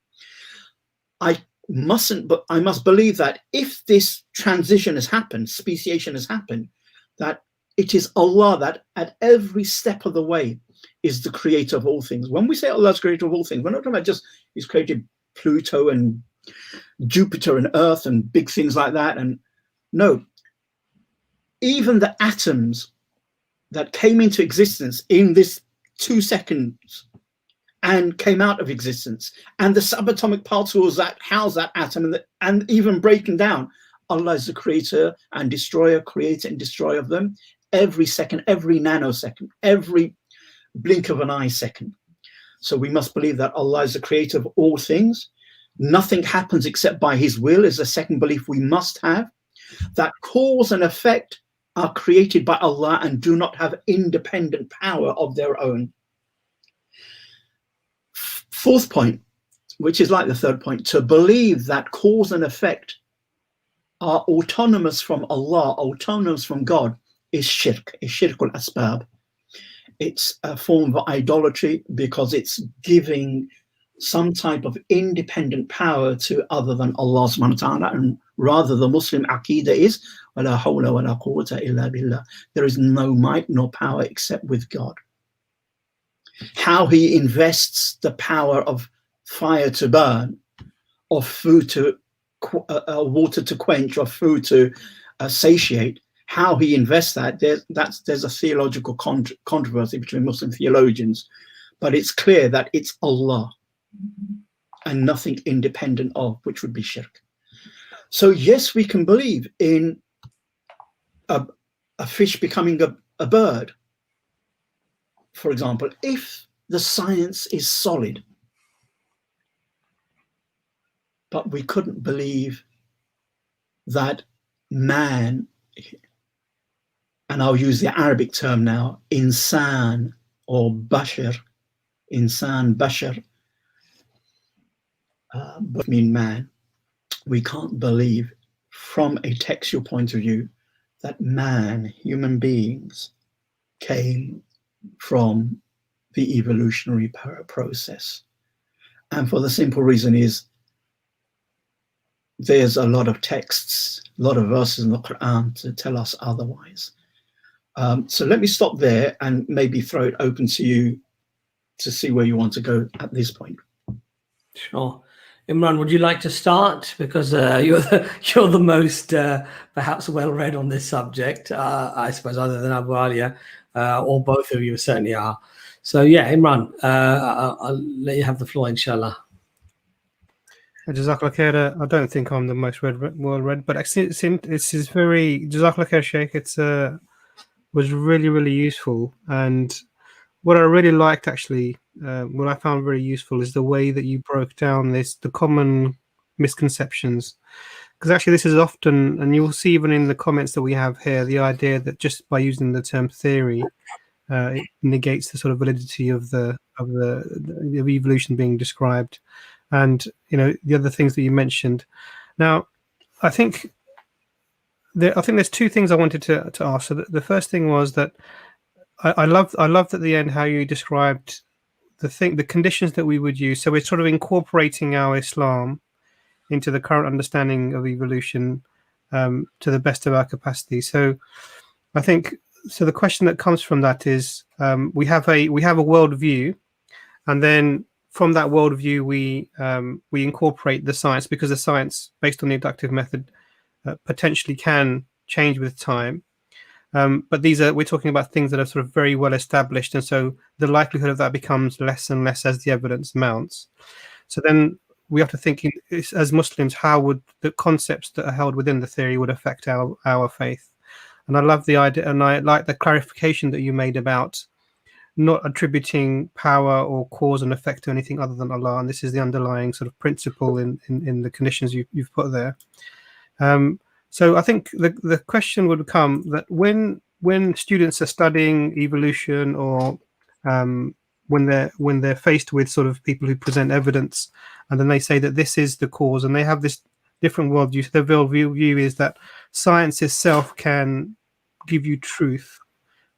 S4: I must believe that if this transition has happened, speciation has happened, that it is Allah that at every step of the way is the creator of all things. When we say Allah's creator of all things, we're not talking about just He's created Pluto and Jupiter and Earth and big things like that. And no, even the atoms that came into existence in this 2 seconds and came out of existence, and the subatomic particles that house that atom, and even breaking down, Allah is the creator and destroyer, creator and destroyer of them. Every second, every nanosecond, every blink of an eye second. So we must believe that Allah is the creator of all things. Nothing happens except by His will is a second belief we must have. That cause and effect are created by Allah and do not have independent power of their own. Fourth point, which is like the third point, to believe that cause and effect are autonomous from Allah, autonomous from God, is shirk, is shirkul asbab. It's a form of idolatry because it's giving some type of independent power to other than Allah subhanahu wa ta'ala. And rather the Muslim aqidah is, وَلَا حَوْلَ وَلَا قُوَّةَ إِلَّا بِاللَّهِ. There is no might nor power except with God. How He invests the power of fire to burn, or food to water to quench, or food to satiate, how He invests that, there's a theological controversy between Muslim theologians, but it's clear that it's Allah and nothing independent of, which would be shirk. So yes, we can believe in a fish becoming a bird, for example, if the science is solid. But we couldn't believe that man, and I'll use the Arabic term now, insan or bashar, insan, bashar, both mean man. We can't believe from a textual point of view that man, human beings, came from the evolutionary process. And for the simple reason is there's a lot of texts, a lot of verses in the Quran to tell us otherwise. So let me stop there and maybe throw it open to you to see where you want to go at this point.
S2: Sure. Imran, would you like to start? Because you're the most perhaps well-read on this subject, I suppose, other than Abu Aaliyah, or both of you certainly are. So yeah, Imran, I'll let you have the floor, inshallah.
S3: Jazakallah khair. I don't think I'm the most well-read, but it's very Jazakallah khair, Sheikh. It's was really, really useful. And what I really liked, actually, what I found very useful is the way that you broke down the common misconceptions. Because actually this is often, and you'll see even in the comments that we have here, the idea that just by using the term theory, it negates the sort of validity of the evolution being described. And, you know, the other things that you mentioned. Now, I think there's two things I wanted to ask. So the first thing was that I loved at the end how you described the conditions that we would use. So we're sort of incorporating our Islam into the current understanding of evolution to the best of our capacity. So I think the question that comes from that is we have a worldview, and then from that worldview we incorporate the science, because the science based on the inductive method potentially can change with time. But we're talking about things that are sort of very well established, and so the likelihood of that becomes less and less as the evidence mounts. So then we have to think, as Muslims, how would the concepts that are held within the theory would affect our faith? And I love the idea, and I like the clarification that you made about not attributing power or cause and effect to anything other than Allah. And this is the underlying sort of principle in the conditions you've put there. So I think the question would come that when students are studying evolution, or when they're faced with sort of people who present evidence, and then they say that this is the cause, and they have this different worldview. So their worldview is that science itself can give you truth.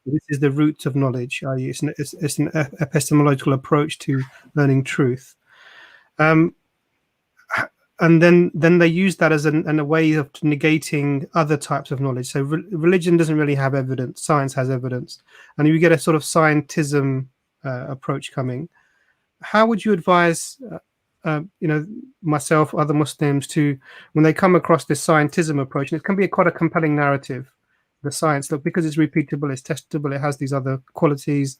S3: This is the roots of knowledge. It's an epistemological approach to learning truth. And then they use that as a way of negating other types of knowledge. So religion doesn't really have evidence. Science has evidence. And you get a sort of scientism approach coming. How would you advise, myself, other Muslims, to, when they come across this scientism approach, and it can be quite a compelling narrative, the science, look, because it's repeatable, it's testable, it has these other qualities,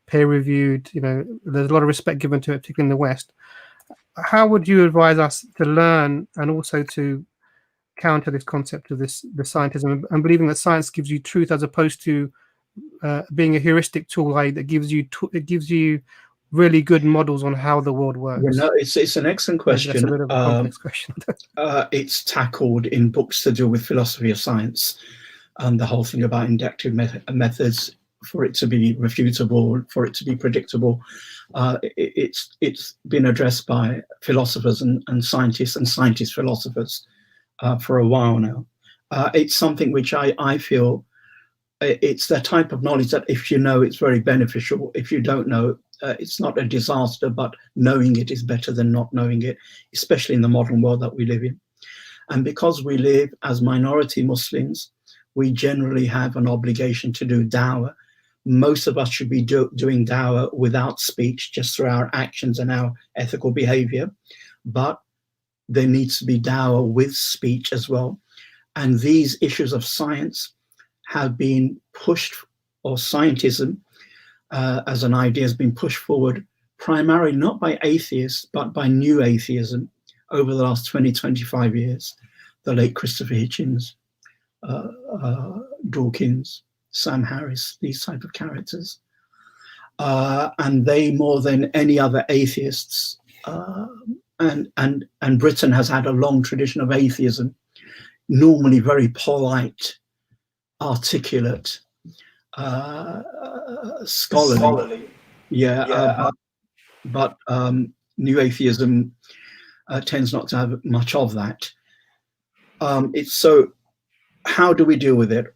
S3: peer-reviewed, there's a lot of respect given to it, particularly in the West. How would you advise us to learn and also to counter this concept of the scientism, and believing that science gives you truth as opposed to being a heuristic tool that gives you really good models on how the world works?
S4: It's an excellent question.
S3: That's a bit of a complex question.
S4: It's tackled in books to do with philosophy of science, and the whole thing about inductive methods, for it to be refutable, for it to be predictable. It's been addressed by philosophers and scientists and scientist philosophers for a while now. It's something which I feel it's the type of knowledge that if you know, it's very beneficial. If you don't know, it's not a disaster, but knowing it is better than not knowing it, especially in the modern world that we live in. And because we live as minority Muslims, we generally have an obligation to do dawah. Most of us should be doing dawah without speech, just through our actions and our ethical behavior. But there needs to be dawah with speech as well. And these issues of science have been pushed, or scientism as an idea has been pushed forward primarily not by atheists, but by new atheism over the last 20, 25 years. The late Christopher Hitchens, Dawkins, Sam Harris, these type of characters. And they, more than any other atheists, and Britain has had a long tradition of atheism, normally very polite, articulate, scholarly. But new atheism tends not to have much of that. So how do we deal with it?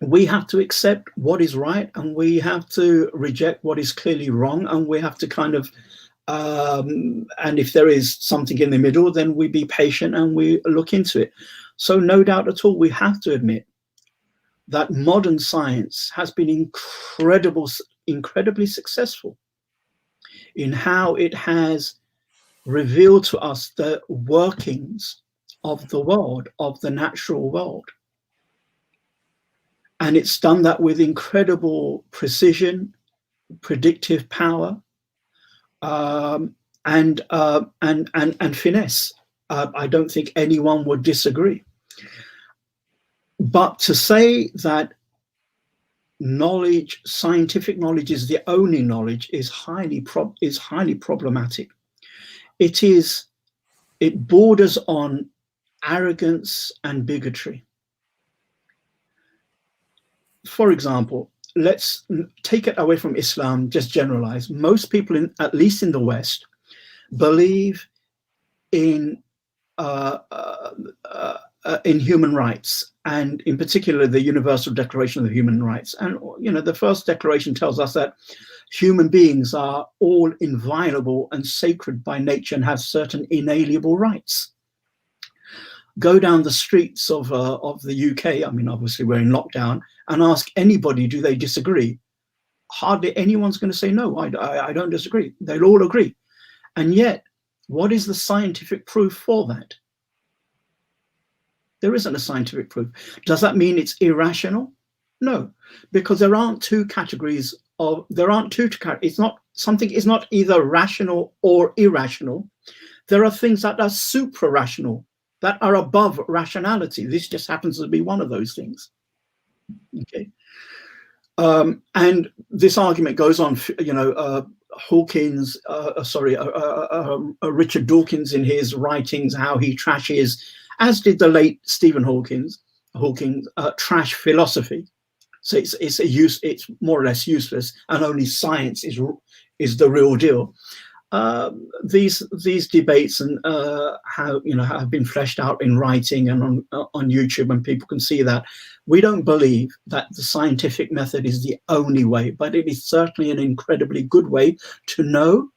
S4: We have to accept what is right, and we have to reject what is clearly wrong, and we have to kind of And if there is something in the middle, then we be patient and we look into it. So no doubt at all, we have to admit that modern science has been incredibly successful in how it has revealed to us the workings of the world, of the natural world. And it's done that with incredible precision, predictive power, and finesse. I don't think anyone would disagree. But to say that knowledge, scientific knowledge, is the only knowledge is highly problematic. It borders on arrogance and bigotry. For example, let's take it away from Islam, just generalize. Most people, at least in the West, believe in human rights, and in particular the Universal Declaration of Human Rights. And the first declaration tells us that human beings are all inviolable and sacred by nature and have certain inalienable rights. Go down the streets of the UK, I mean, obviously we're in lockdown, and ask anybody, do they disagree? Hardly anyone's going to say, no, I don't disagree. They'll all agree. And yet, what is the scientific proof for that? There isn't a scientific proof. Does that mean it's irrational? No, because there aren't two categories of, it's not, something is not either rational or irrational. There are things that are supra-rational, that are above rationality. This just happens to be one of those things. Okay. And this argument goes on, Hawkins, Richard Dawkins in his writings, how he trashes, as did the late Stephen Hawking, trash philosophy. So it's more or less useless, and only science is the real deal. These debates and have been fleshed out in writing and on YouTube, and people can see that. We don't believe that the scientific method is the only way, but it is certainly an incredibly good way to know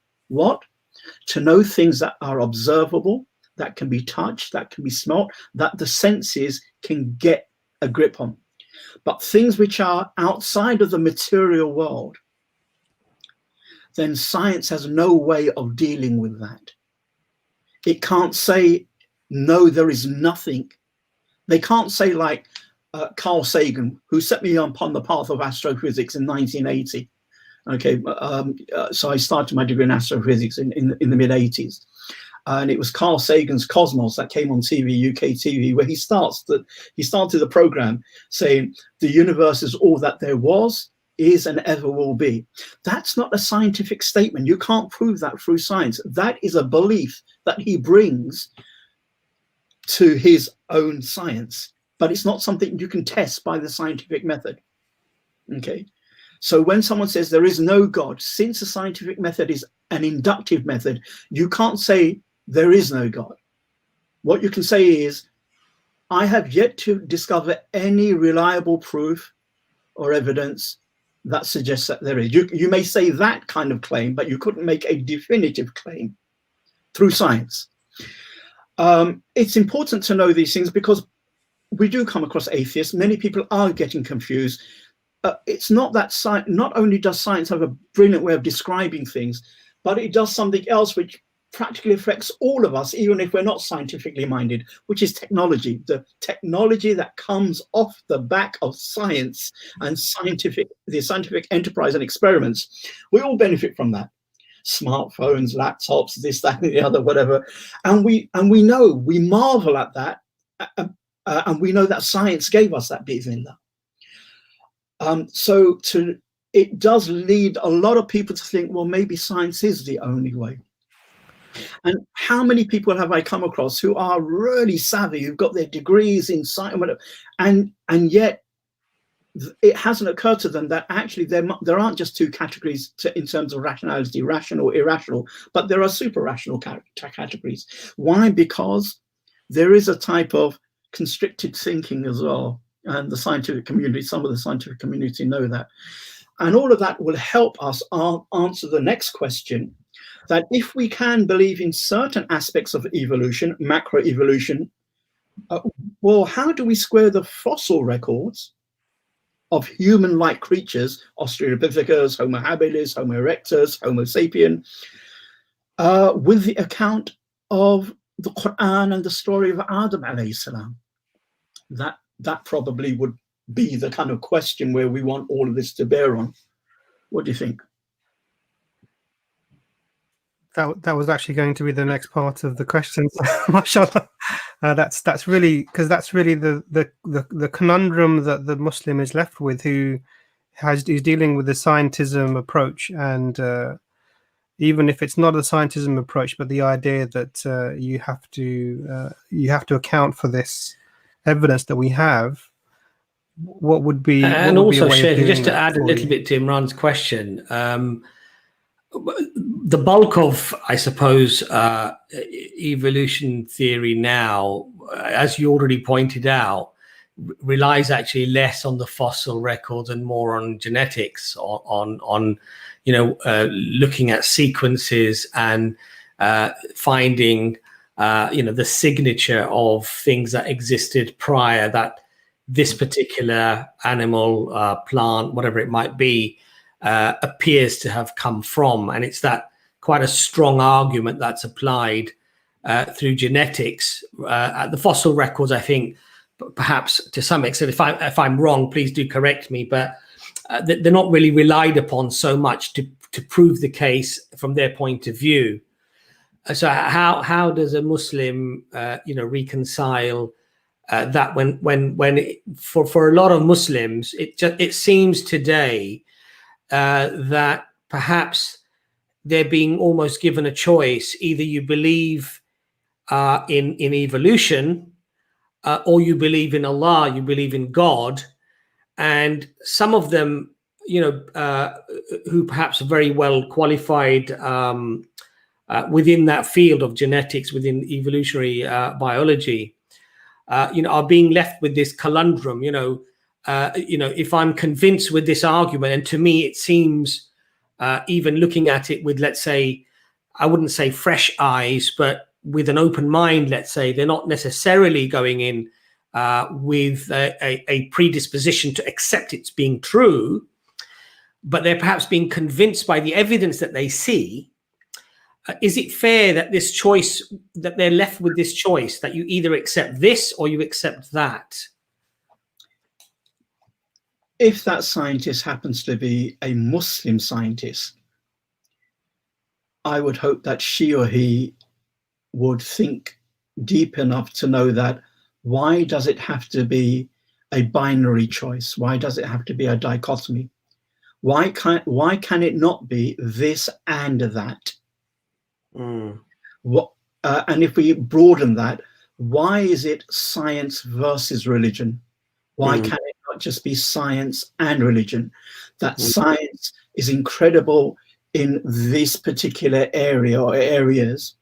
S4: things that are observable, that can be touched, that can be smelt, that the senses can get a grip on. But things which are outside of the material world, then science has no way of dealing with that. It can't say, no, there is nothing. They can't say like Carl Sagan, who set me upon the path of astrophysics in 1980. Okay, so I started my degree in astrophysics in the mid-80s. And it was Carl Sagan's Cosmos that came on TV, UK TV, where he started the program saying the universe is all that there was, is, and ever will be. That's not a scientific statement. You can't prove that through science. That is a belief that he brings to his own science, but it's not something you can test by the scientific method. Okay. So when someone says there is no God, since the scientific method is an inductive method, you can't say there is no God. What you can say is, I have yet to discover any reliable proof or evidence that suggests that there is. You may say that kind of claim, but you couldn't make a definitive claim through science. It's important to know these things because we do come across atheists. Many people are getting confused. It's not that not only does science have a brilliant way of describing things, but it does something else which practically affects all of us, even if we're not scientifically minded, which is technology. The technology that comes off the back of science and the scientific enterprise and experiments. We all benefit from that. Smartphones, laptops, this, that, and the other, whatever. And we know, we marvel at that, and we know that science gave us that bit in there. It does lead a lot of people to think, well, maybe science is the only way. And how many people have I come across who are really savvy, who've got their degrees in science, and yet it hasn't occurred to them that actually there aren't just two categories in terms of rationality, rational, irrational, but there are super rational categories. Why? Because there is a type of constricted thinking as well. And the scientific community, some of the scientific community know that. And all of that will help us answer the next question, that if we can believe in certain aspects of evolution, macroevolution, well, how do we square the fossil records of human-like creatures, Australopithecus, Homo habilis, Homo erectus, Homo sapien, with the account of the Quran and the story of Adam alayhi salam? That probably would be the kind of question where we want all of this to bear on. What do you think?
S3: That was actually going to be the next part of the question. Mashallah. That's really, because that's really the conundrum that the Muslim is left with, who is dealing with the scientism approach, and even if it's not a scientism approach, but the idea that you have to account for this evidence that we have. What would be,
S2: and
S3: what would
S2: also,
S3: be a way of doing
S2: just to
S3: that
S2: add a little bit to Imran's question, the bulk of, I suppose, evolution theory now, as you already pointed out, relies actually less on the fossil records and more on genetics, on looking at sequences and finding the signature of things that existed prior, that this particular animal, plant, whatever it might be, appears to have come from. And it's that quite a strong argument that's applied through genetics. The fossil records, I think, perhaps to some extent, if I'm wrong, please do correct me, but they're not really relied upon so much to prove the case from their point of view. So how does a Muslim reconcile that when for a lot of Muslims it seems today that perhaps they're being almost given a choice: either you believe in evolution, or you believe in Allah, you believe in God. And some of them, who perhaps are very well qualified within that field of genetics, within evolutionary biology, are being left with this conundrum. If I'm convinced with this argument, and to me it seems, even looking at it with, let's say, I wouldn't say fresh eyes, but with an open mind, let's say, they're not necessarily going in with a predisposition to accept it's being true, but they're perhaps being convinced by the evidence that they see. Is it fair that this choice, that they're left with this choice, that you either accept this or you accept that?
S4: If that scientist happens to be a Muslim scientist, I would hope that she or he would think deep enough to know that, why does it have to be a binary choice? Why does it have to be a dichotomy? Why can it not be this and that? And if we broaden that, why is it science versus religion? Why can it not just be science and religion? That science is incredible in this particular area or areas,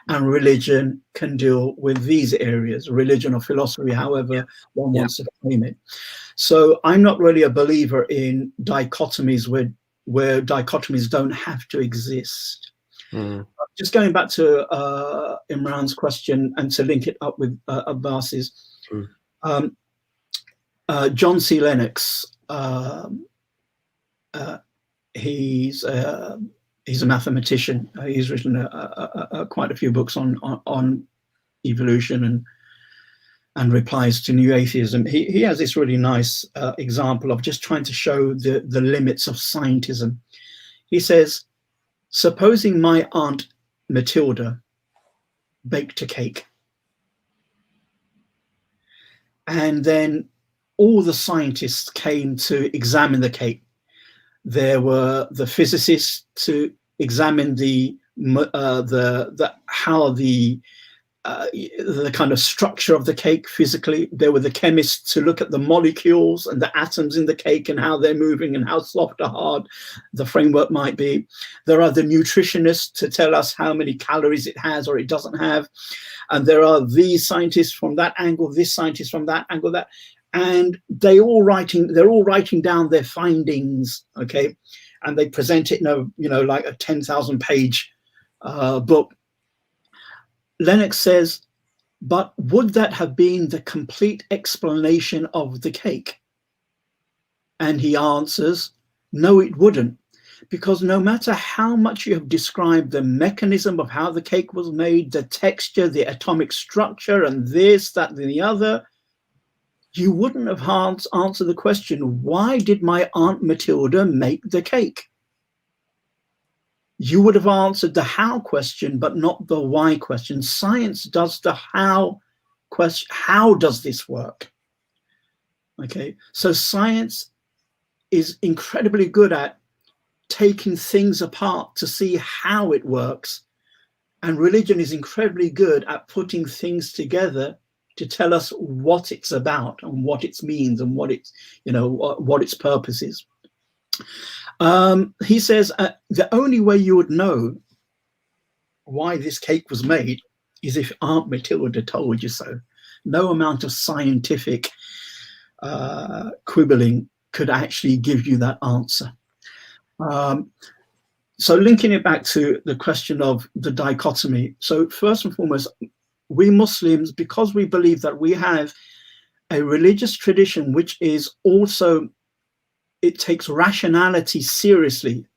S4: and religion can deal with these areas, religion or philosophy, however one wants to frame it. So I'm not really a believer in dichotomies where dichotomies don't have to exist. Just going back to Imran's question, and to link it up with Abbas's, John C. Lennox, he's a mathematician. He's written quite a few books on evolution and replies to new atheism. He has this really nice example of just trying to show the limits of scientism. He says, supposing my Aunt Matilda baked a cake, and then all the scientists came to examine the cake. There were the physicists to examine how the kind of structure of the cake physically. There were the chemists to look at the molecules and the atoms in the cake and how they're moving and how soft or hard the framework might be. There are the nutritionists to tell us how many calories it has or it doesn't have. And there are these scientists from that angle, this scientist from that angle, that. And they're all writing down their findings, okay? And they present it in like a 10,000 page book. Lennox says, but would that have been the complete explanation of the cake? And he answers, no, it wouldn't. Because no matter how much you have described the mechanism of how the cake was made, the texture, the atomic structure, and this, that, and the other, you wouldn't have answered the question, why did my Aunt Matilda make the cake? You would have answered the how question, but not the why question. Science does the how question. How does this work? Okay, so science is incredibly good at taking things apart to see how it works. And religion is incredibly good at putting things together to tell us what it's about and what it means and what it's, what its purpose is. He says the only way you would know why this cake was made is if Aunt Matilda told you so. No amount of scientific quibbling could actually give you that answer. So linking it back to the question of the dichotomy. So first and foremost, we Muslims, because we believe that we have a religious tradition which is also, it takes rationality seriously.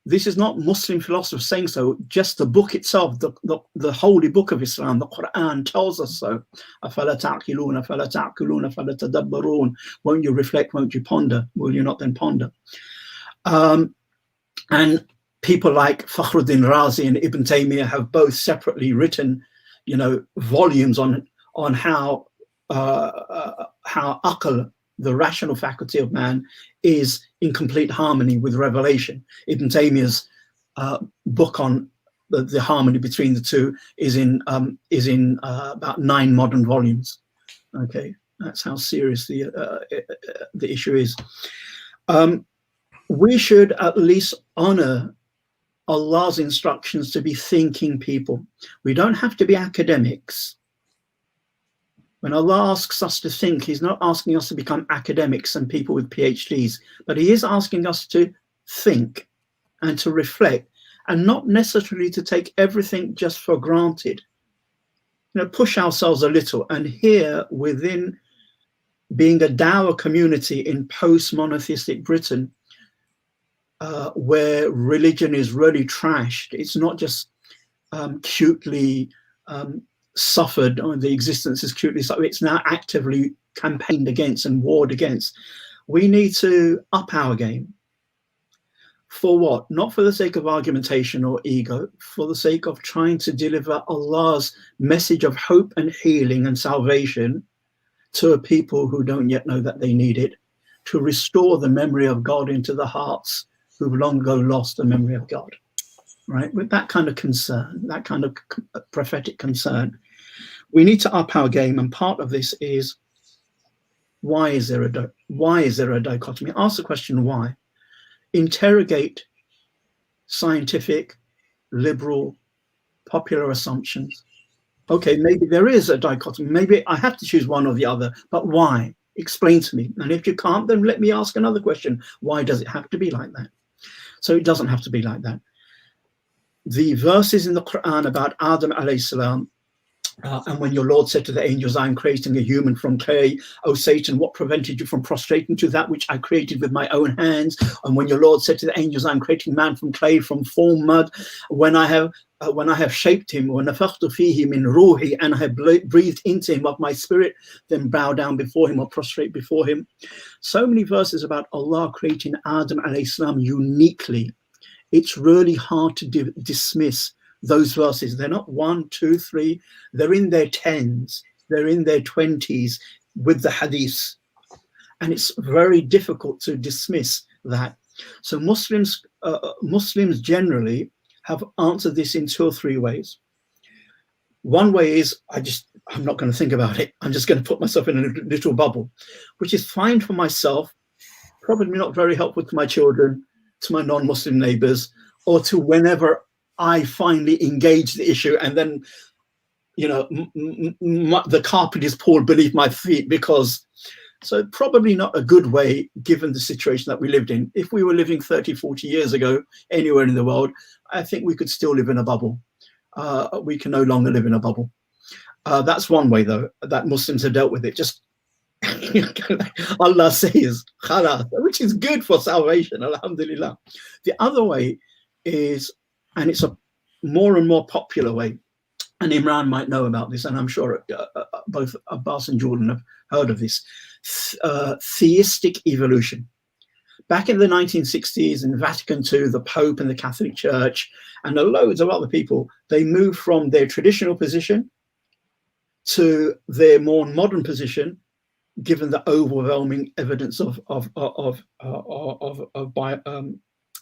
S4: This is not Muslim philosophers saying so, just the book itself, the holy book of Islam, the Quran tells us so. أَفَلَا تَعْقِلُونَ أَفَلَا تَعْقِلُونَ أَفَلَا تَدَبَّرُونَ. Won't you reflect, won't you ponder? Will you not then ponder? And people like Fakhruddin Razi and Ibn Taymiyyah have both separately written, volumes on how aql, the rational faculty of man, is in complete harmony with revelation. Ibn Taymiyyah's book on the harmony between the two is in about 9 modern volumes. Okay, that's how serious the issue is. We should at least honor Allah's instructions to be thinking people. We don't have to be academics. When Allah asks us to think, he's not asking us to become academics and people with PhDs, but he is asking us to think and to reflect, and not necessarily to take everything just for granted. Push ourselves a little. And here, within being a Dawah community in post-monotheistic Britain, where religion is really trashed, it's not just cutely suffered, or the existence is cutely suffered, it's now actively campaigned against and warred against. We need to up our game. For what? Not for the sake of argumentation or ego, for the sake of trying to deliver Allah's message of hope and healing and salvation to a people who don't yet know that they need it, to restore the memory of God into the hearts who've long ago lost the memory of God, right? With that kind of concern, that kind of prophetic concern, we need to up our game. And part of this is, why is there a dichotomy? Ask the question, why? Interrogate scientific, liberal, popular assumptions. Okay, maybe there is a dichotomy. Maybe I have to choose one or the other, but why? Explain to me. And if you can't, then let me ask another question. Why does it have to be like that? So it doesn't have to be like that. The verses in the Quran about Adam alayhi salam, and when your Lord said to the angels, I am creating a human from clay. O Satan, what prevented you from prostrating to that which I created with my own hands? And when your Lord said to the angels, I am creating man from clay, from form mud. When I have shaped him, وَنَفَخْتُ فِيهِ مِنْ رُوحِي, and I have breathed into him of my spirit, then bow down before him or prostrate before him. So many verses about Allah creating Adam alayhi salam uniquely. It's really hard to dismiss those verses. They're not 1, 2, 3. They're in their 10s. They're in their 20s with the hadiths. And it's very difficult to dismiss that. So Muslims generally have answered this in 2 or 3 ways. One way is, I'm not going to think about it. I'm just going to put myself in a little bubble, which is fine for myself, probably not very helpful to my children, to my non-Muslim neighbors, or to whenever I finally engage the issue and then, the carpet is pulled beneath my feet because So probably not a good way, given the situation that we lived in. If we were living 30, 40 years ago, anywhere in the world, I think we could still live in a bubble. We can no longer live in a bubble. That's one way, though, that Muslims have dealt with it. Just Allah says, khalas, which is good for salvation, alhamdulillah. The other way is, and it's a more and more popular way, and Imran might know about this, and I'm sure both Abbas and Jordan have heard of this, theistic evolution. Back in the 1960s in Vatican II, the Pope and the Catholic Church and loads of other people, they moved from their traditional position to their more modern position, given the overwhelming evidence of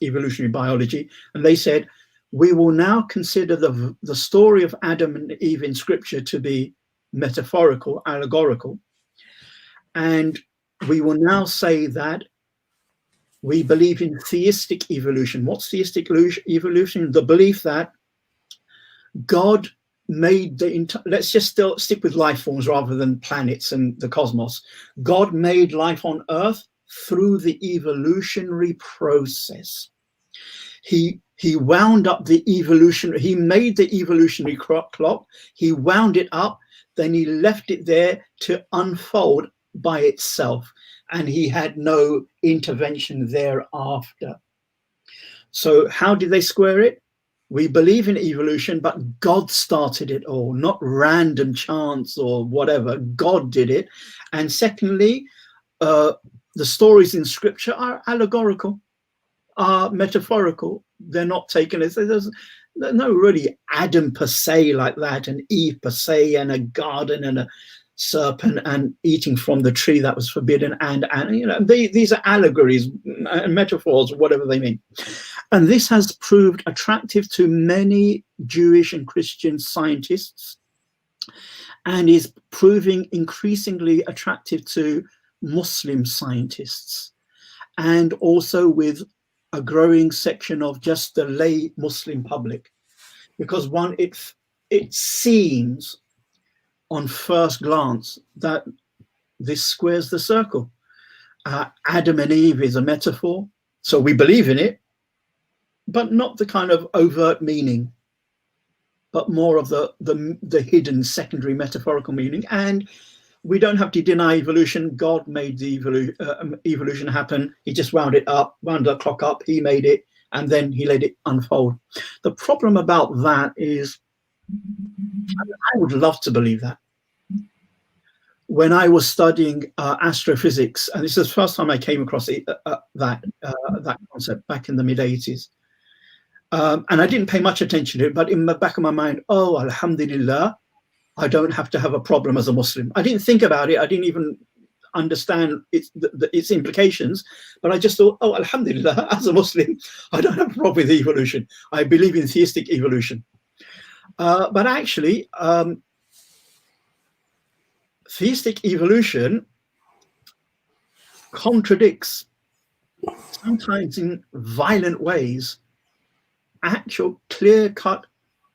S4: evolutionary biology. And they said, we will now consider the story of Adam and Eve in scripture to be metaphorical, allegorical. And we will now say that we believe in theistic evolution. What's theistic evolution? The belief that God made let's just still stick with life forms rather than planets and the cosmos. God made life on Earth through the evolutionary process. He wound up the evolution. He made the evolutionary clock. He wound it up. Then he left it there to unfold by itself. And he had no intervention thereafter. So how did they square it? We believe in evolution, but God started it all, not random chance or whatever. God did it. And secondly, the stories in scripture are allegorical, are metaphorical. They're not taken as, there's no really Adam per se like that, and Eve per se, and a garden and a serpent and eating from the tree that was forbidden, and you know, these are allegories and metaphors, whatever they mean. And this has proved attractive to many Jewish and Christian scientists, and is proving increasingly attractive to Muslim scientists, and also with a growing section of just the lay Muslim public, because it seems on first glance that this squares the circle. Adam and Eve is a metaphor, so we believe in it, but not the kind of overt meaning, but more of the hidden secondary metaphorical meaning. And we don't have to deny evolution. God made the evolution happen. He just wound it up, wound the clock up. He made it, and then he let it unfold. The problem about that is, I would love to believe that. When I was studying astrophysics, and this is the first time I came across that concept back in the mid-80s, and I didn't pay much attention to it, but in the back of my mind, oh, alhamdulillah, I don't have to have a problem as a Muslim. I didn't think about it. I didn't even understand its implications, but I just thought, oh, alhamdulillah, as a Muslim, I don't have a problem with evolution. I believe in theistic evolution. But actually, theistic evolution contradicts, sometimes in violent ways, actual clear-cut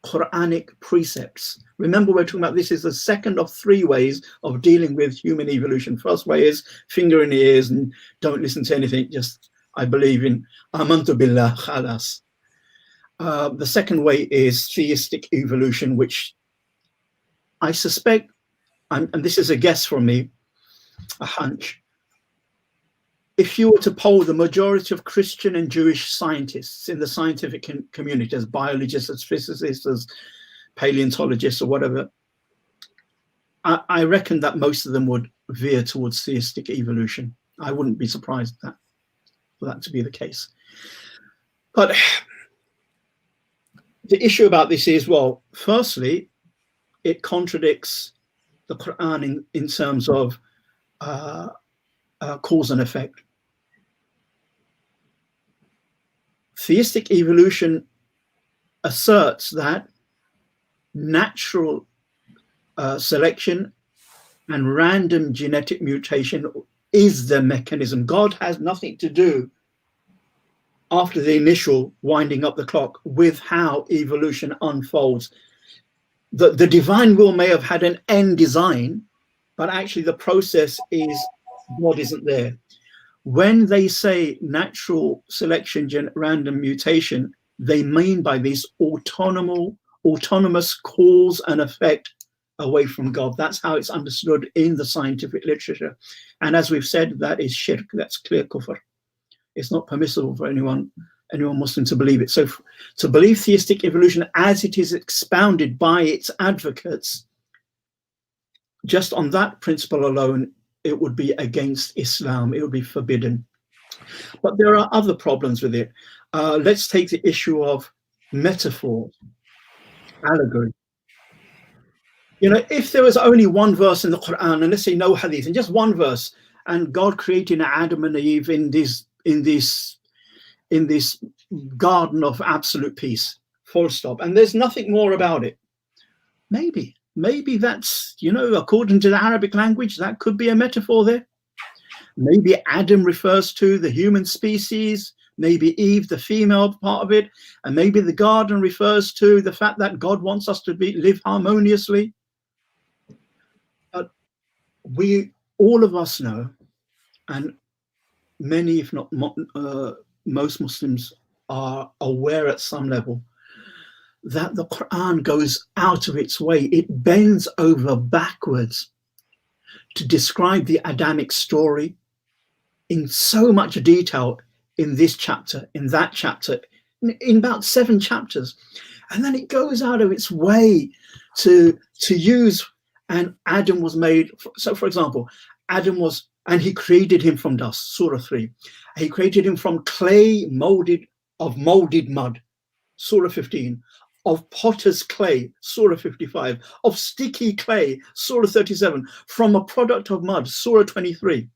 S4: Quranic precepts. Remember, we're talking about this is the second of three ways of dealing with human evolution. First way is finger in the ears and don't listen to anything. Just, I believe in amantu billah, khalas. The second way is theistic evolution, which I suspect, and this is a guess from me, a hunch, if you were to poll the majority of Christian and Jewish scientists in the scientific community, as biologists, as physicists, as paleontologists or whatever, I reckon that most of them would veer towards theistic evolution. I wouldn't be surprised for that to be the case. But the issue about this is, well, firstly, it contradicts the Quran in terms of cause and effect. Theistic evolution asserts that natural selection and random genetic mutation is the mechanism. God has nothing to do, after the initial winding up the clock, with how evolution unfolds. The divine will may have had an end design, but actually the process is God isn't there. When they say natural selection, random mutation, they mean by this autonomous cause and effect away from God. That's how it's understood in the scientific literature. And as we've said, that is shirk, that's clear kufr. It's not permissible for anyone Muslim to believe it. So to believe theistic evolution as it is expounded by its advocates, just on that principle alone, it would be against Islam. It would be forbidden. But there are other problems with it. Let's take the issue of metaphor, allegory. You know, if there was only one verse in the Quran, and let's say no hadith, and just one verse, and God created Adam and Eve in this garden of absolute peace, full stop, and there's nothing more about it, maybe that's, you know, according to the Arabic language, that could be a metaphor there. Maybe Adam refers to the human species, maybe Eve, the female part of it, and maybe the garden refers to the fact that God wants us to live harmoniously. But all of us know, and many, if not most Muslims are aware at some level, that the Quran goes out of its way. It bends over backwards to describe the Adamic story in so much detail in this chapter, in that chapter, in about 7 chapters. And then it goes out of its way to use, and Adam was made, so for example, Adam was, and he created him from dust, Surah 3. He created him from clay molded mud, Surah 15. Of potter's clay, Surah 55, of sticky clay, Surah 37, from a product of mud, Surah 23.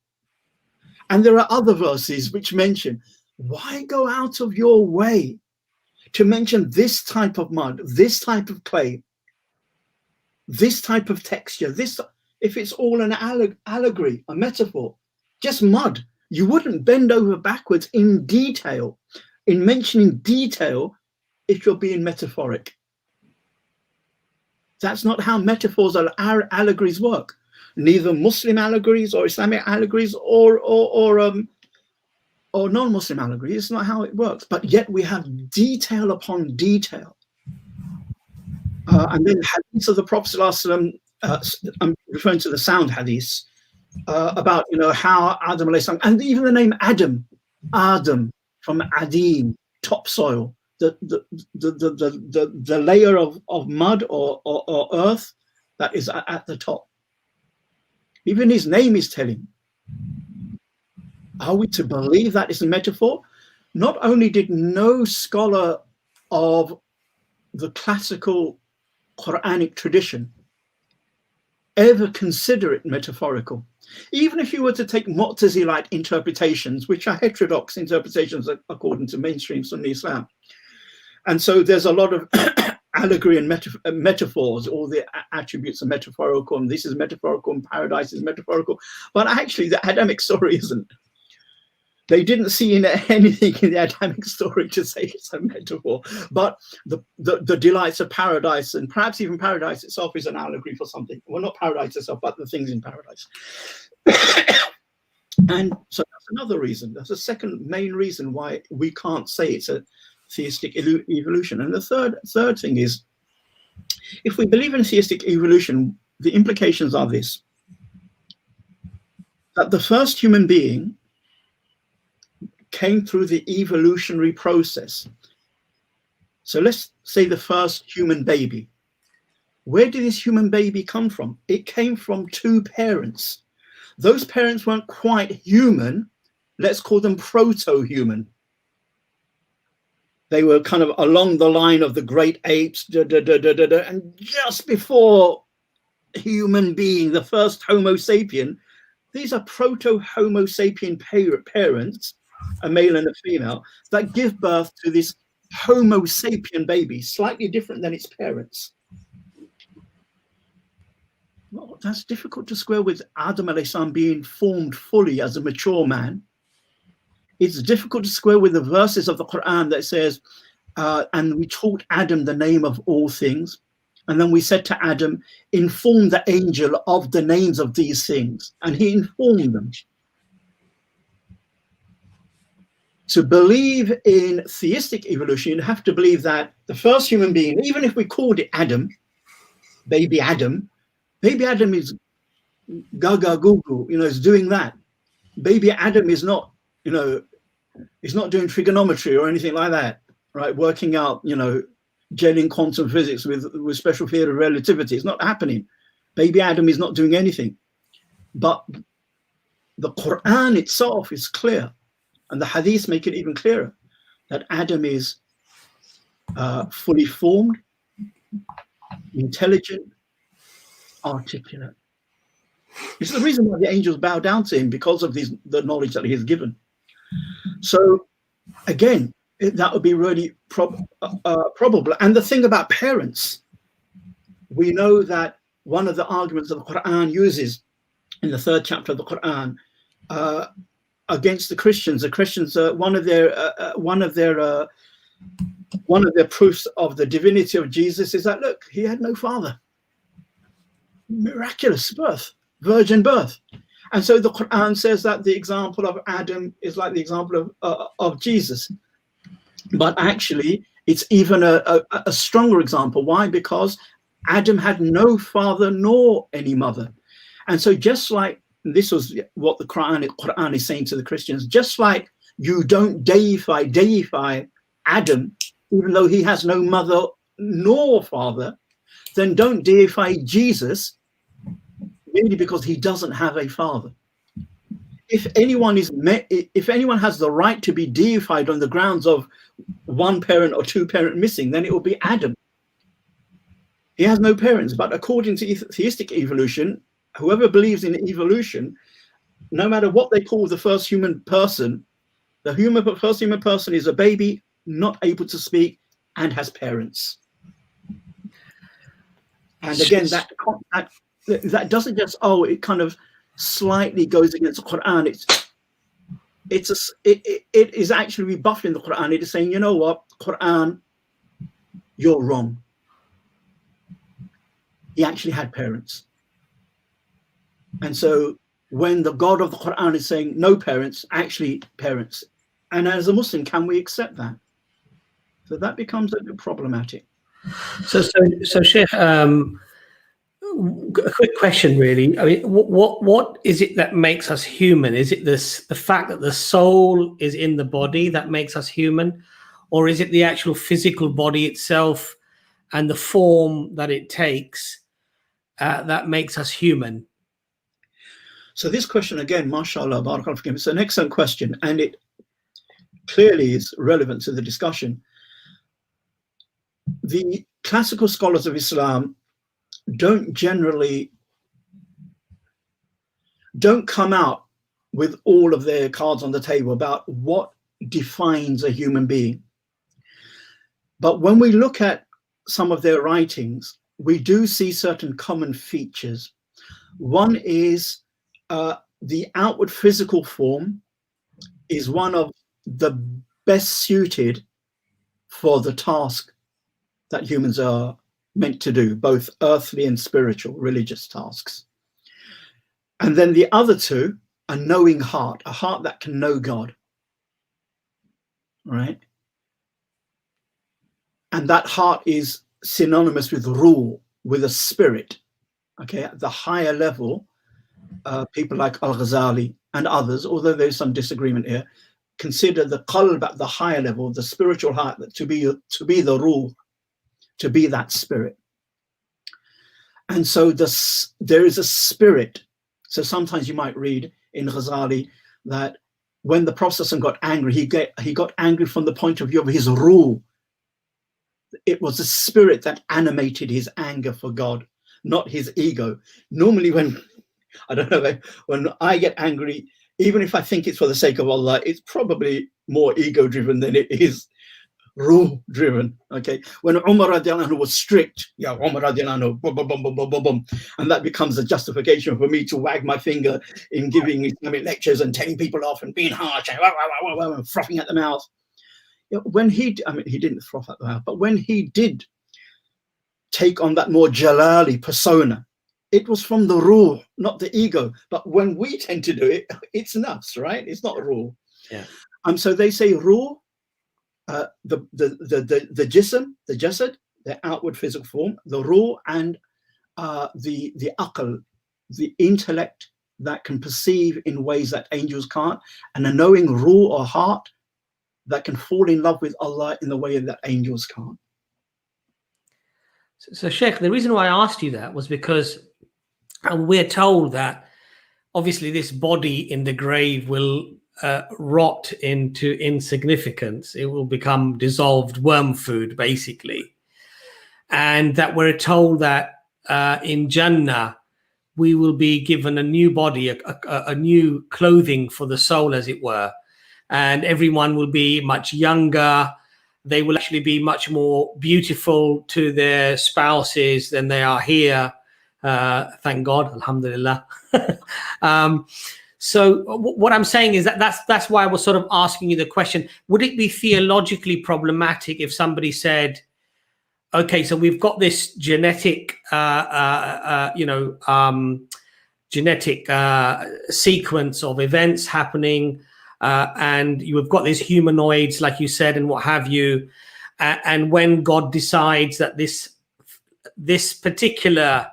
S4: And there are other verses which mention, why go out of your way to mention this type of mud, this type of clay, this type of texture, this, if it's all an allegory, a metaphor, just mud. You wouldn't bend over backwards in detail, in mentioning detail, if you're being metaphoric. That's not how metaphors or allegories work. Neither Muslim allegories or Islamic allegories or non-Muslim allegories. It's not how it works. But yet we have detail upon detail. And then hadiths of the Prophet ﷺ, I'm referring to the sound hadiths, about, you know, how Adam alayhi salam, and even the name Adam from Adim, topsoil, the layer of mud or earth that is at the top. Even his name is telling. Are we to believe that is a metaphor? Not only did no scholar of the classical Quranic tradition ever consider it metaphorical. Even if you were to take Mu'tazilite interpretations, which are heterodox interpretations according to mainstream Sunni Islam. And so there's a lot of allegory and metaphors, all the attributes are metaphorical, and this is metaphorical, and paradise is metaphorical. But actually the Adamic story isn't. They didn't see anything in the Adamic story to say it's a metaphor. But the delights of paradise, and perhaps even paradise itself, is an allegory for something. Well, not paradise itself, but the things in paradise. And so that's another reason. That's the second main reason why we can't say it's a theistic evolution. And the third thing is, if we believe in theistic evolution, the implications are this: that the first human being came through the evolutionary process. So let's say the first human baby. Where did this human baby come from? It came from 2 parents. Those parents weren't quite human. Let's call them proto-human. They were kind of along the line of the great apes, and just before human being, the first Homo sapien. These are proto-Homo sapien parents, a male and a female, that give birth to this Homo sapien baby, slightly different than its parents. Well, that's difficult to square with Adam alayhi salam being formed fully as a mature man. It's difficult to square with the verses of the Quran that says, and we taught Adam the name of all things. And then we said to Adam, inform the angel of the names of these things. And he informed them. to believe in theistic evolution, you have to believe that the first human being, even if we called it Adam, baby Adam is gaga goo goo, is doing that. Baby Adam is not, is not doing trigonometry or anything like that, right? Working out, gelling quantum physics with special theory of relativity. It's not happening. Baby Adam is not doing anything. But the Quran itself is clear, and the hadiths make it even clearer, that Adam is fully formed, intelligent, articulate. It's the reason why the angels bow down to him, because of the knowledge that he has given. So again, that would be really probable. And the thing about parents, we know that one of the arguments that the Quran uses in the 3rd chapter of the Quran against the Christians one of their proofs of the divinity of Jesus is that, look, he had no father. Miraculous birth, virgin birth. And so the Quran says that the example of Adam is like the example of Jesus. But actually, it's even a stronger example. Why? Because Adam had no father nor any mother. And so just like, this was what the Quran is saying to the Christians, just like you don't deify Adam, even though he has no mother nor father, then don't deify Jesus, merely because he doesn't have a father. If anyone has the right to be deified on the grounds of one parent or two parent missing, then it will be Adam. He has no parents. But according to theistic evolution, whoever believes in evolution, no matter what they call the first human person, the first human person is a baby, not able to speak, and has parents. And again, that doesn't just, it kind of slightly goes against the Quran. It is actually rebuffed in the Quran. It is saying, you know what, Quran, you're wrong. He actually had parents. And so when the God of the Quran is saying no parents, actually parents. And as a Muslim, can we accept that? So that becomes a bit problematic.
S2: So Sheikh, a quick question, really. I mean, what is it that makes us human? Is it the fact that the soul is in the body that makes us human, or is it the actual physical body itself and the form that it takes that makes us human?
S4: So this question, again, mashallah, barakallah fikum, it's an excellent question, and it clearly is relevant to the discussion. The classical scholars of Islam don't come out with all of their cards on the table about what defines a human being. But when we look at some of their writings, we do see certain common features. One is the outward physical form is one of the best suited for the task that humans are meant to do, both earthly and spiritual, religious tasks. And then the other two, a knowing heart, a heart that can know God, right? And that heart is synonymous with ruh, with a spirit, okay? At the higher level, people like Al-Ghazali and others, although there's some disagreement here, consider the qalb at the higher level, the spiritual heart, to be the ruh, to be that spirit. And so there is a spirit. So sometimes you might read in Ghazali that when the Prophet got angry, he got angry from the point of view of his ruh. It was the spirit that animated his anger for God, not his ego. Normally when I get angry, even if I think it's for the sake of Allah, it's probably more ego driven than it is ruh driven. Okay, when Umar radiallahu anhu was strict, Umar radiallahu anhu, and that becomes a justification for me to wag my finger in giving Islamic lectures and telling people off and being harsh and frothing at the mouth. When he didn't froth at the mouth, but when he did take on that more jalali persona, it was from the ruh, not the ego. But when we tend to do it, it's nafs, right? It's not ruh.
S2: Yeah.
S4: So they say ruh, the jism, the jasad, the outward physical form, the ruh, and the aql, the intellect that can perceive in ways that angels can't, and a knowing ruh or heart that can fall in love with Allah in the way that angels can't.
S2: So Sheikh, the reason why I asked you that was because we're told that obviously this body in the grave will rot into insignificance. It will become dissolved worm food, basically. And that we're told that in Jannah, we will be given a new body, a new clothing for the soul, as it were. And everyone will be much younger. They will actually be much more beautiful to their spouses than they are here. Thank God, alhamdulillah. So what I'm saying is that's why I was sort of asking you the question. Would it be theologically problematic if somebody said, okay, so we've got this genetic, genetic sequence of events happening, and you've got these humanoids, like you said, and what have you, and when God decides that this particular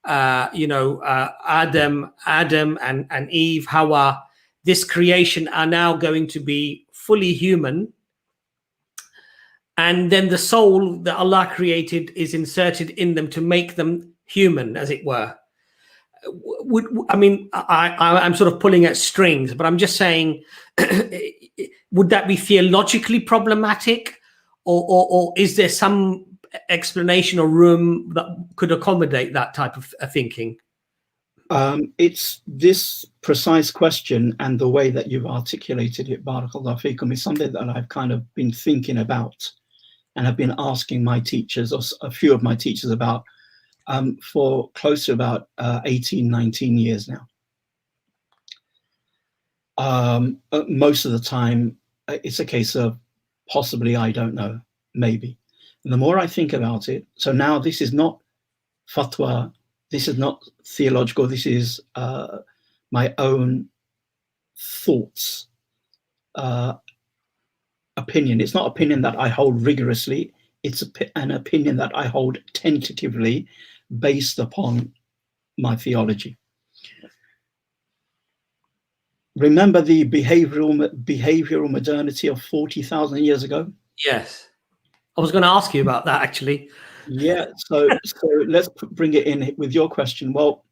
S2: Adam and Eve, Hawa, this creation are now going to be fully human, and then the soul that Allah created is inserted in them to make them human, as it were. I'm sort of pulling at strings, but I'm just saying, would that be theologically problematic, or is there some explanation or room that could accommodate that type of thinking?
S4: It's this precise question, and the way that you've articulated it, barakallahu feekum, is something that I've kind of been thinking about and have been asking my teachers, or a few of my teachers, about for close to about 18, 19 years now. Most of the time, it's a case of possibly, I don't know, maybe. And the more I think about it, so now this is not fatwa, this is not theological, this is my own thoughts, opinion. It's not opinion that I hold rigorously, it's an opinion that I hold tentatively based upon my theology. Remember the behavioral modernity of 40,000 years ago?
S2: Yes. I was going to ask you about that, actually.
S4: Yeah, so let's bring it in with your question. Well,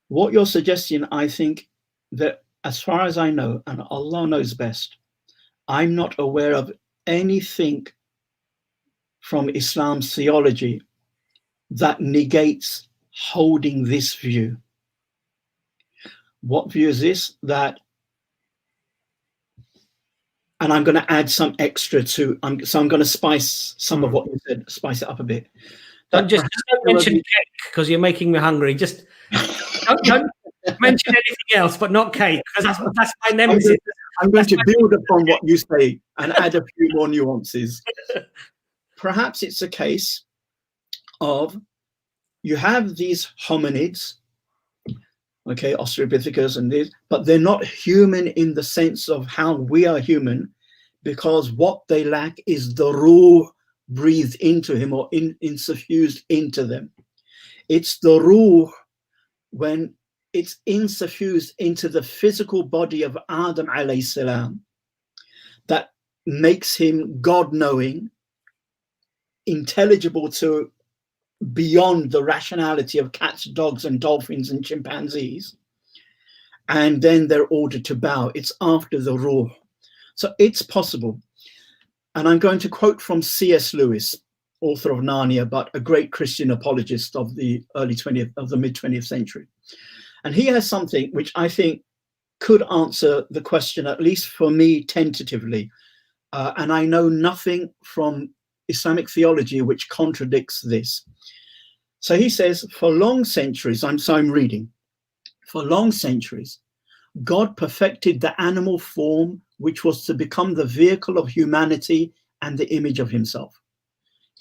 S4: what you're suggesting, I think that as far as I know, and Allah knows best, I'm not aware of anything from Islam's theology that negates holding this view. What view is this? That, and I'm going to add some extra to, so I'm going to spice some of what you said, spice it up a bit.
S2: Just don't mention cake, because you're making me hungry. Just don't mention anything else, but not cake, because that's my nemesis.
S4: I'm going to build upon what you say and add a few more nuances. Perhaps it's a case of you have these hominids, okay, Australopithecus and this, but they're not human in the sense of how we are human, because what they lack is the ruh breathed into him or insuffused into them. It's the ruh when it's insuffused into the physical body of Adam alayhi salam that makes him God-knowing, intelligible to beyond the rationality of cats, dogs, and dolphins and chimpanzees. And then they're ordered to bow. It's after the ruh. So it's possible. And I'm going to quote from C.S. Lewis, author of Narnia, but a great Christian apologist of the mid-20th century. And he has something which I think could answer the question, at least for me, tentatively. And I know nothing from Islamic theology which contradicts this. So he says, for long centuries, I'm reading, for long centuries, God perfected the animal form which was to become the vehicle of humanity and the image of himself.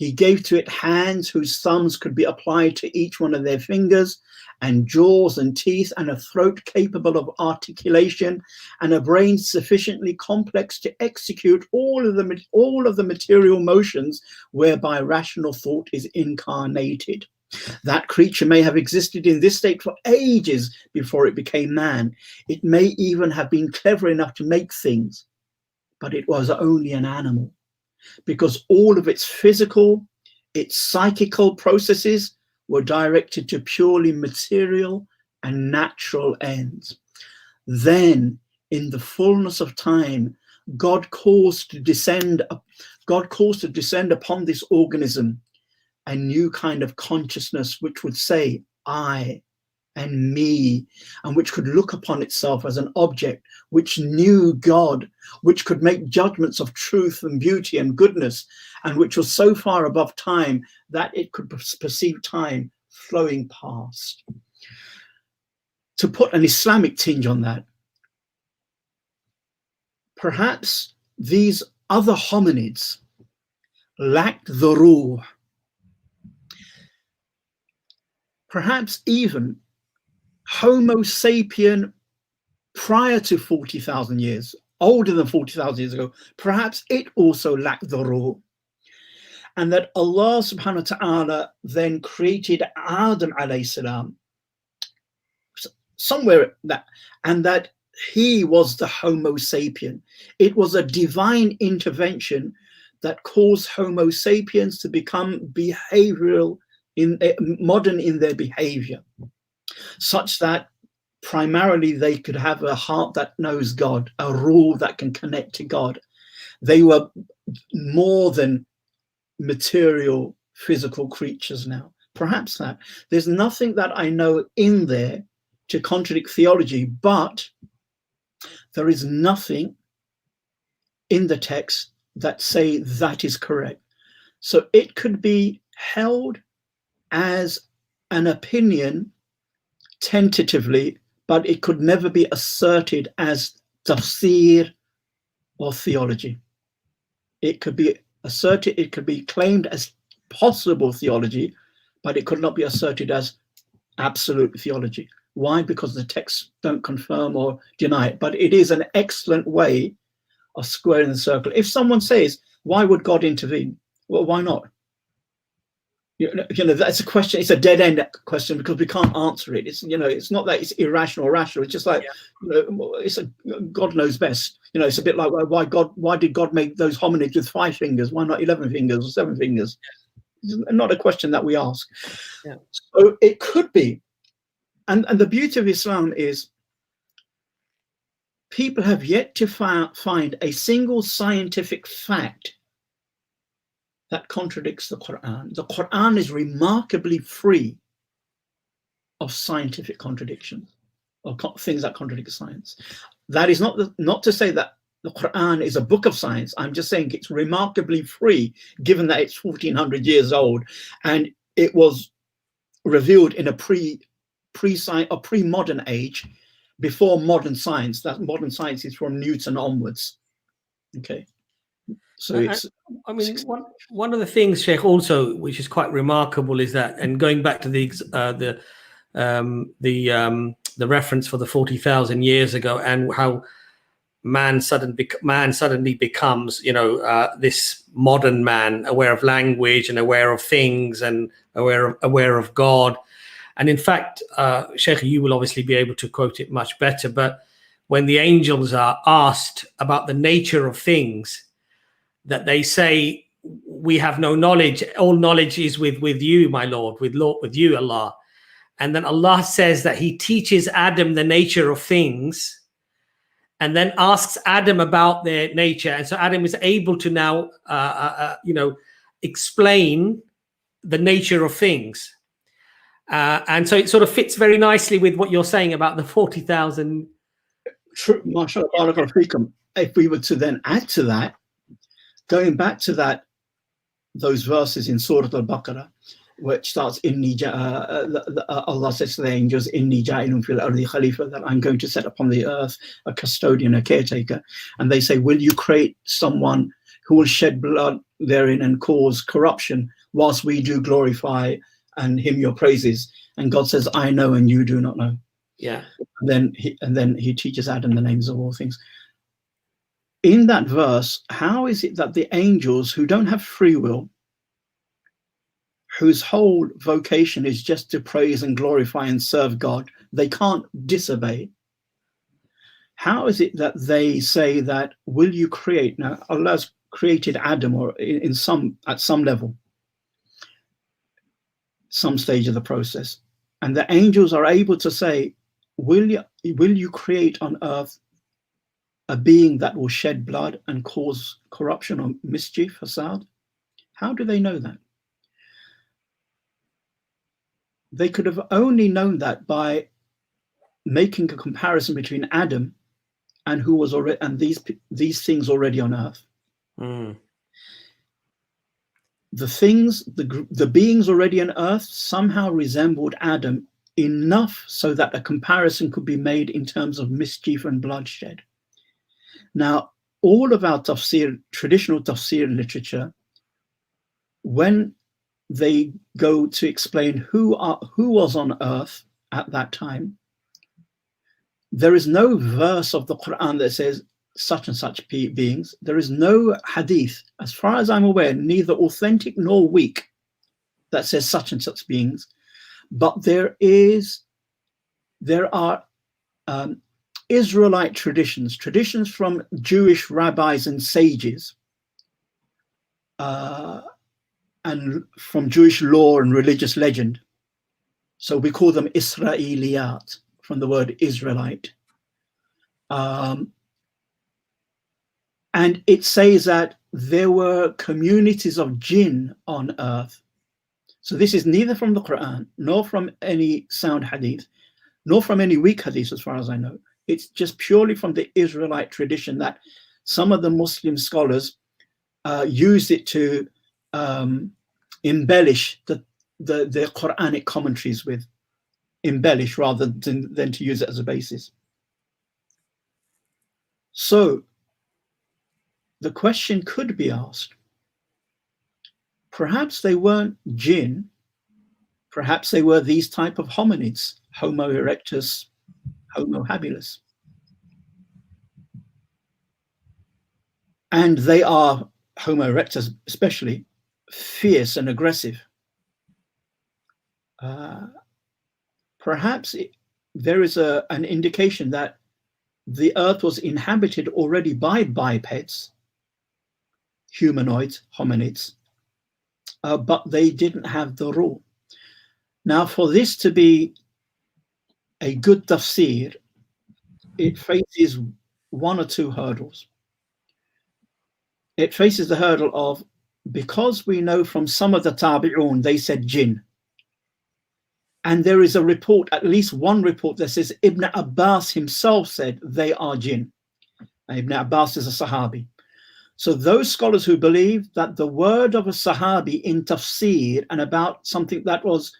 S4: He gave to it hands whose thumbs could be applied to each one of their fingers, and jaws and teeth, and a throat capable of articulation, and a brain sufficiently complex to execute all of the material motions whereby rational thought is incarnated. That creature may have existed in this state for ages before it became man. It may even have been clever enough to make things, but it was only an animal, because all of its physical, its psychical processes were directed to purely material and natural ends. Then, in the fullness of time, God caused to descend upon this organism a new kind of consciousness, which would say, I and me, and which could look upon itself as an object, which knew God, which could make judgments of truth and beauty and goodness, and which was so far above time that it could perceive time flowing past. To put an Islamic tinge on that, perhaps these other hominids lacked the ruh. Perhaps even Homo sapien prior to 40,000 years, older than 40,000 years ago, perhaps it also lacked the ruh. And that Allah subhanahu wa ta'ala then created Adam alayhi salam somewhere that, and that he was the Homo sapien. It was a divine intervention that caused Homo sapiens to become modern in their behavior, such that primarily they could have a heart that knows God, a ruh that can connect to God. They were more than material, physical creatures now. Perhaps that. There's nothing that I know in there to contradict theology, but there is nothing in the text that say that is correct. So it could be held as an opinion tentatively, but it could never be asserted as tafsir or theology. It could be asserted, it could be claimed as possible theology, but it could not be asserted as absolute theology. Why? Because the texts don't confirm or deny it. But it is an excellent way of squaring the circle. If someone says, why would God intervene? Well, why not? You know, that's a question. It's a dead-end question because we can't answer it. It's, you know, it's not that it's irrational or rational. It's just like, you know, God knows best. You know, it's a bit like why did God make those hominids with 5 fingers? Why not 11 fingers or 7 fingers? It's not a question that we ask. Yeah. So it could be. And the beauty of Islam is people have yet to find a single scientific fact that contradicts the Quran. The Quran is remarkably free of scientific contradictions or things that contradict science. That is not to say that the Quran is a book of science. I'm just saying it's remarkably free, given that it's 1400 years old and it was revealed in a pre-modern age, before modern science. That modern science is from Newton onwards. Okay, so it's.
S2: I mean, one of the things, Sheikh, also which is quite remarkable is that, and going back to the reference for the 40,000 years ago, and how man suddenly becomes, you know, this modern man, aware of language and aware of things and aware of God. And in fact, Sheikh, you will obviously be able to quote it much better, but when the angels are asked about the nature of things, that they say, we have no knowledge, all knowledge is with you, my Lord, with you, Allah. And then Allah says that he teaches Adam the nature of things and then asks Adam about their nature. And so Adam is able to now, you know, explain the nature of things. And so it sort of fits very nicely with what you're saying about the 40,000.
S4: True, mashallah. If we were to then add to that, going back to that, those verses in Surah Al-Baqarah, which starts, Allah says to the angels, Inni ja'ilun fil ardi khalifa, that I'm going to set upon the earth a custodian, a caretaker. And they say, will you create someone who will shed blood therein and cause corruption, whilst we do glorify and hymn your praises. And God says, I know and you do not know.
S2: Yeah.
S4: And then he teaches Adam the names of all things. In that verse, how is it that the angels who don't have free will, whose whole vocation is just to praise and glorify and serve God, they can't disobey? How is it that they say that, will you create? Now, Allah's created Adam, or at some level, some stage of the process. And the angels are able to say, will you create on earth a being that will shed blood and cause corruption or mischief, fasad? How do they know that? They could have only known that by making a comparison between Adam and who was already, and these things already on earth.
S2: Mm.
S4: The beings already on earth somehow resembled Adam enough so that a comparison could be made in terms of mischief and bloodshed. Now, all of our traditional tafsir literature, when they go to explain who was on earth at that time, there is no verse of the Quran that says such and such beings. There is no hadith, as far as I'm aware, neither authentic nor weak, that says such and such beings. But there are Israelite traditions from Jewish rabbis and sages, and from Jewish law and religious legend. So we call them Israeliyat, from the word Israelite. And it says that there were communities of jinn on earth. So this is neither from the Quran, nor from any sound hadith, nor from any weak hadith, as far as I know. It's just purely from the Israelite tradition that some of the Muslim scholars used it to embellish the Quranic commentaries with. Embellish rather than to use it as a basis. So the question could be asked, perhaps they weren't jinn, perhaps they were these type of hominids, Homo erectus, Homo habilis. And they are, Homo erectus especially, fierce and aggressive. Perhaps there is an indication that the earth was inhabited already by bipeds, humanoids, hominids, but they didn't have the rule. Now, for this to be a good tafsir, it faces one or two hurdles. It faces the hurdle of, because we know from some of the tabi'un, they said jinn. And there is a report, at least one report, that says Ibn Abbas himself said they are jinn. And Ibn Abbas is a Sahabi. So those scholars who believe that the word of a Sahabi in tafsir and about something that was,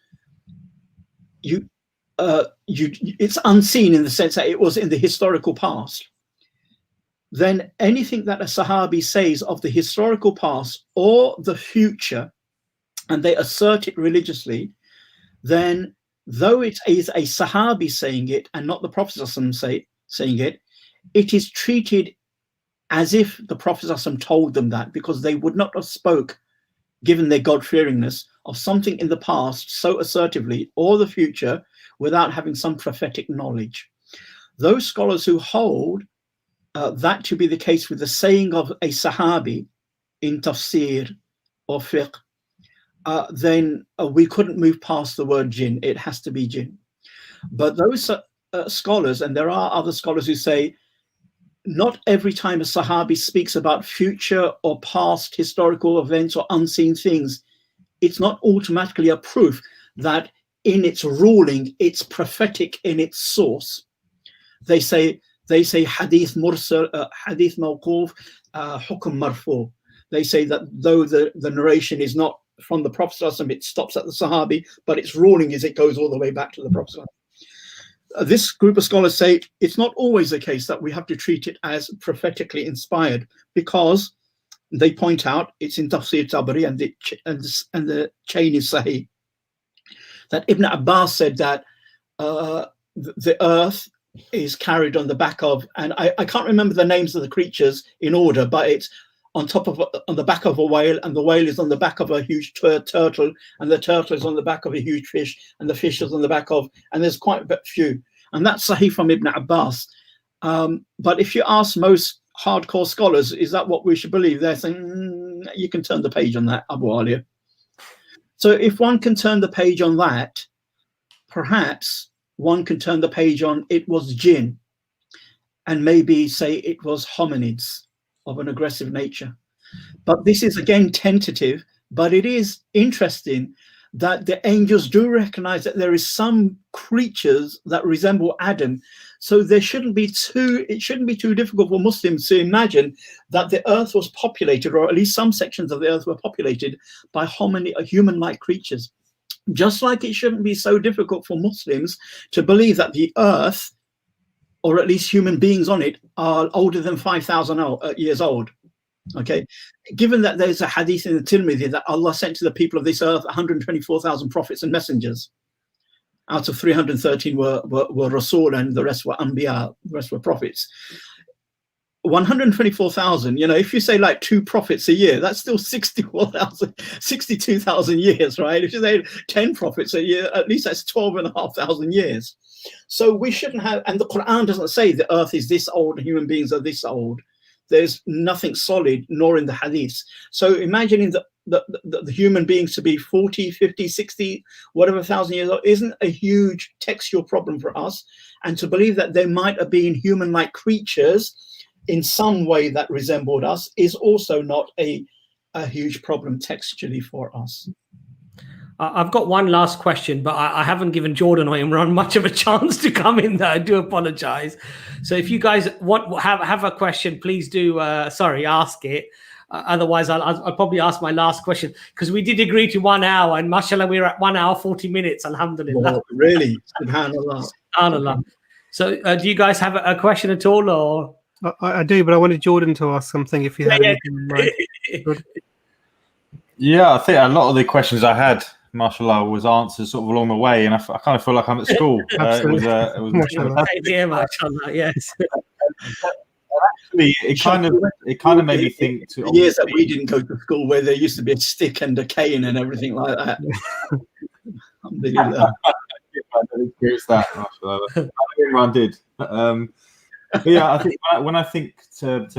S4: it's unseen in the sense that it was in the historical past, then anything that a Sahabi says of the historical past or the future, and they assert it religiously, then though it is a Sahabi saying it and not the Prophet saying it, it is treated as if the Prophet told them that, because they would not have spoke, given their God-fearingness, of something in the past so assertively, or the future, without having some prophetic knowledge. Those scholars who hold that to be the case with the saying of a Sahabi in tafsir or fiqh, then we couldn't move past the word jinn. It has to be jinn. But those scholars, and there are other scholars who say, not every time a Sahabi speaks about future or past historical events or unseen things, it's not automatically a proof that in its ruling, it's prophetic in its source. They say hadith mursal, hadith mawquf, hukm marfu. They say that though the narration is not from the Prophet, it stops at the Sahabi, but its ruling is it goes all the way back to the Prophet. This group of scholars say it's not always the case that we have to treat it as prophetically inspired, because they point out, it's in Tafsir Tabari, and the chain is Sahih, that Ibn Abbas said that the earth is carried on the back of, and I can't remember the names of the creatures in order, but it's on the back of a whale, and the whale is on the back of a huge turtle, and the turtle is on the back of a huge fish, and the fish is on the back of, and there's quite a few, and that's Sahih from Ibn Abbas. But if you ask most hardcore scholars, is that what we should believe? They're saying, you can turn the page on that, Abu Aaliyah. So if one can turn the page on that, perhaps one can turn the page on it was jinn, and maybe say it was hominids of an aggressive nature. But this is again tentative, but it is interesting that the angels do recognize that there is some creatures that resemble Adam. So it shouldn't be too difficult for Muslims to imagine that the earth was populated, or at least some sections of the earth were populated by human-like creatures. Just like it shouldn't be so difficult for Muslims to believe that the earth, or at least human beings on it, are older than 5,000 years old. Okay, given that there's a hadith in the Tirmidhi that Allah sent to the people of this earth 124,000 prophets and messengers. Out of 313 were Rasul, and the rest were Anbiya, the rest were prophets. 124,000, if you say like 2 prophets a year, that's still 62,000 years, right? If you say 10 prophets a year, at least that's 12,500 years. So we shouldn't have, and the Quran doesn't say the earth is this old, human beings are this old. There's nothing solid, nor in the hadiths. So imagining the human beings to be 40, 50, 60, whatever thousand years old isn't a huge textual problem for us. And to believe that there might have been human-like creatures in some way that resembled us is also not a huge problem textually for us.
S2: I've got one last question, but I haven't given Jordan or Imran much of a chance to come in there. I do apologize. So if you guys have a question, please do, ask it. Otherwise, I'll probably ask my last question, because we did agree to 1 hour, and mashallah, we're at 1 hour, 40 minutes, alhamdulillah.
S4: Oh, really? Subhanallah.
S2: Subhanallah. So do you guys have a question at all? Or
S3: I do, but I wanted Jordan to ask something if you had anything in mind.
S1: Yeah, I think a lot of the questions I had, mashallah, was answered sort of along the way, and I kind of feel like I'm at school. It was
S3: Mashallah.
S2: yeah, mashallah, yes.
S1: Actually, it kind of made me think to
S4: years that we didn't go to school, where there used to be a stick and a cane and everything like that. Alhamdulillah.
S1: I didn't experience that, mashallah. I think everyone did. But yeah, I think when I think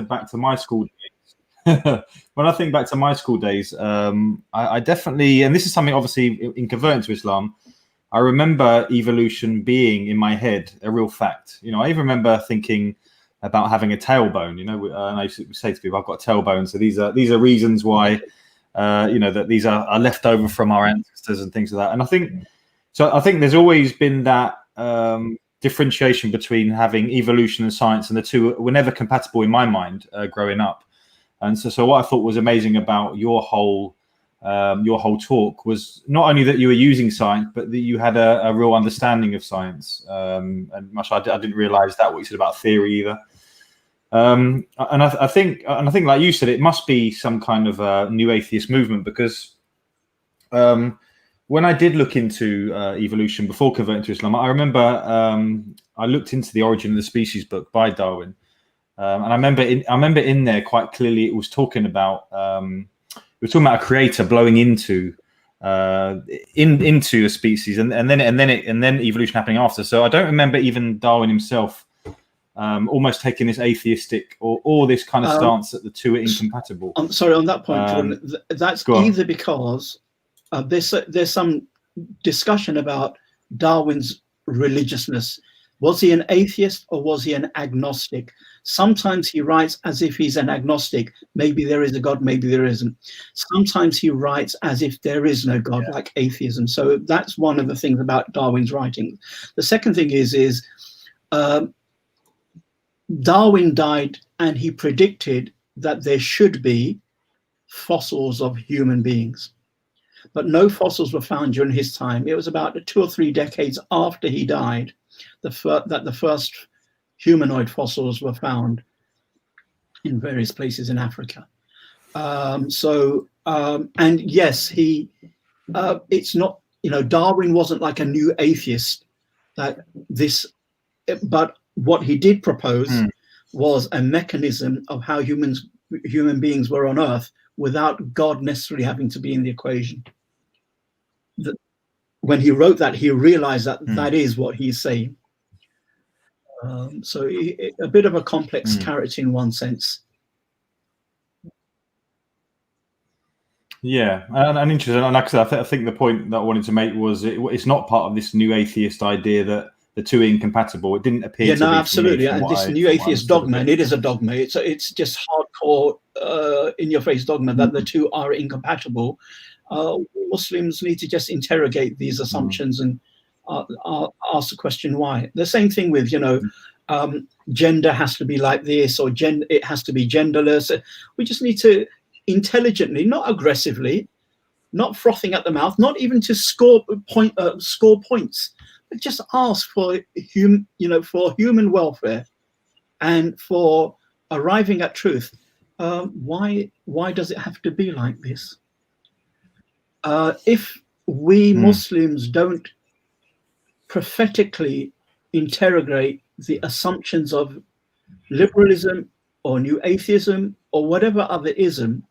S1: back to my school days, when I think back to my school days, I definitely, and this is something obviously in converting to Islam, I remember evolution being in my head a real fact. I even remember thinking about having a tailbone. And I used to say to people, I've got a tailbone, so these are reasons why, that these are left over from our ancestors and things like that. And I think there's always been that differentiation between having evolution and science, and the two were never compatible in my mind growing up. And so what I thought was amazing about your whole talk was not only that you were using science, but that you had a real understanding of science. And much I didn't realize that what you said about theory either. And I think like you said, it must be some kind of a new atheist movement, because when I did look into evolution before converting to Islam, I remember I looked into the Origin of the Species book by Darwin, and I remember in there quite clearly it was talking about a creator blowing into a species, and then evolution happening after. So I don't remember even Darwin himself almost taking this atheistic or this kind of stance that the two are incompatible.
S4: I'm sorry, on that point, Jordan, that's either because there's some discussion about Darwin's religiousness. Was he an atheist or was he an agnostic? Sometimes he writes as if he's an agnostic. Maybe there is a God, maybe there isn't. Sometimes he writes as if there is no God, like atheism. So that's one of the things about Darwin's writing. The second thing is Darwin died and he predicted that there should be fossils of human beings. But no fossils were found during his time. It was about 2 or 3 decades after he died that the first humanoid fossils were found in various places in Africa. And yes, he. It's not, Darwin wasn't like a new atheist. But what he did propose was a mechanism of how human beings were on Earth without God necessarily having to be in the equation. When he wrote that, he realized that that is what he's saying. So a bit of a complex character in one sense.
S1: Yeah, and interesting. And like I said, I think the point that I wanted to make was it's not part of this new atheist idea that the two are incompatible. It didn't appear to be.
S4: Absolutely. And this new atheist dogma, and it is a dogma. It's just hardcore, in-your-face dogma that the two are incompatible. Muslims need to just interrogate these assumptions and ask the question why. The same thing with, gender has to be like this, or it has to be genderless. We just need to intelligently, not aggressively, not frothing at the mouth, not even to score points, but just ask for human welfare and for arriving at truth. Why does it have to be like this? If we Muslims don't prophetically interrogate the assumptions of liberalism or new atheism or whatever other ism,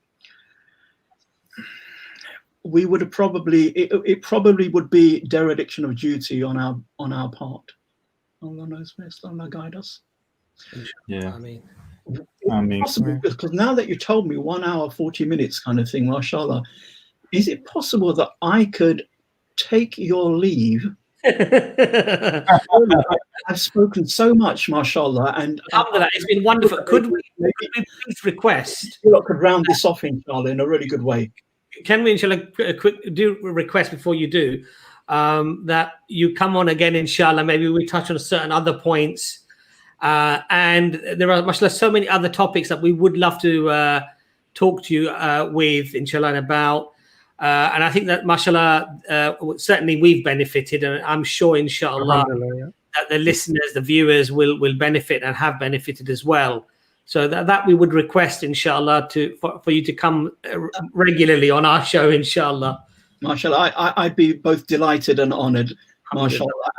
S4: we would have it probably would be dereliction of duty on our part. Allah knows best. Allah guide us.
S1: Yeah.
S4: I mean, possible, because now that you told me 1 hour 40 minutes kind of thing, mashallah, is it possible that I could take your leave? I've spoken so much, mashallah, and
S2: it's been wonderful. Could we please request?
S4: You could round this off, inshallah, in a really good way.
S2: Can we, inshallah, do request before you do that you come on again, inshallah? Maybe we touch on certain other points, and there are, mashallah, so many other topics that we would love to talk to you with, inshallah, about. And I think that, mashallah, certainly we've benefited, and I'm sure, inshallah, that the listeners, the viewers will benefit and have benefited as well. So that we would request, inshallah, for you to come regularly on our show, inshallah.
S4: MashaAllah, I'd be both delighted and honoured, mashallah.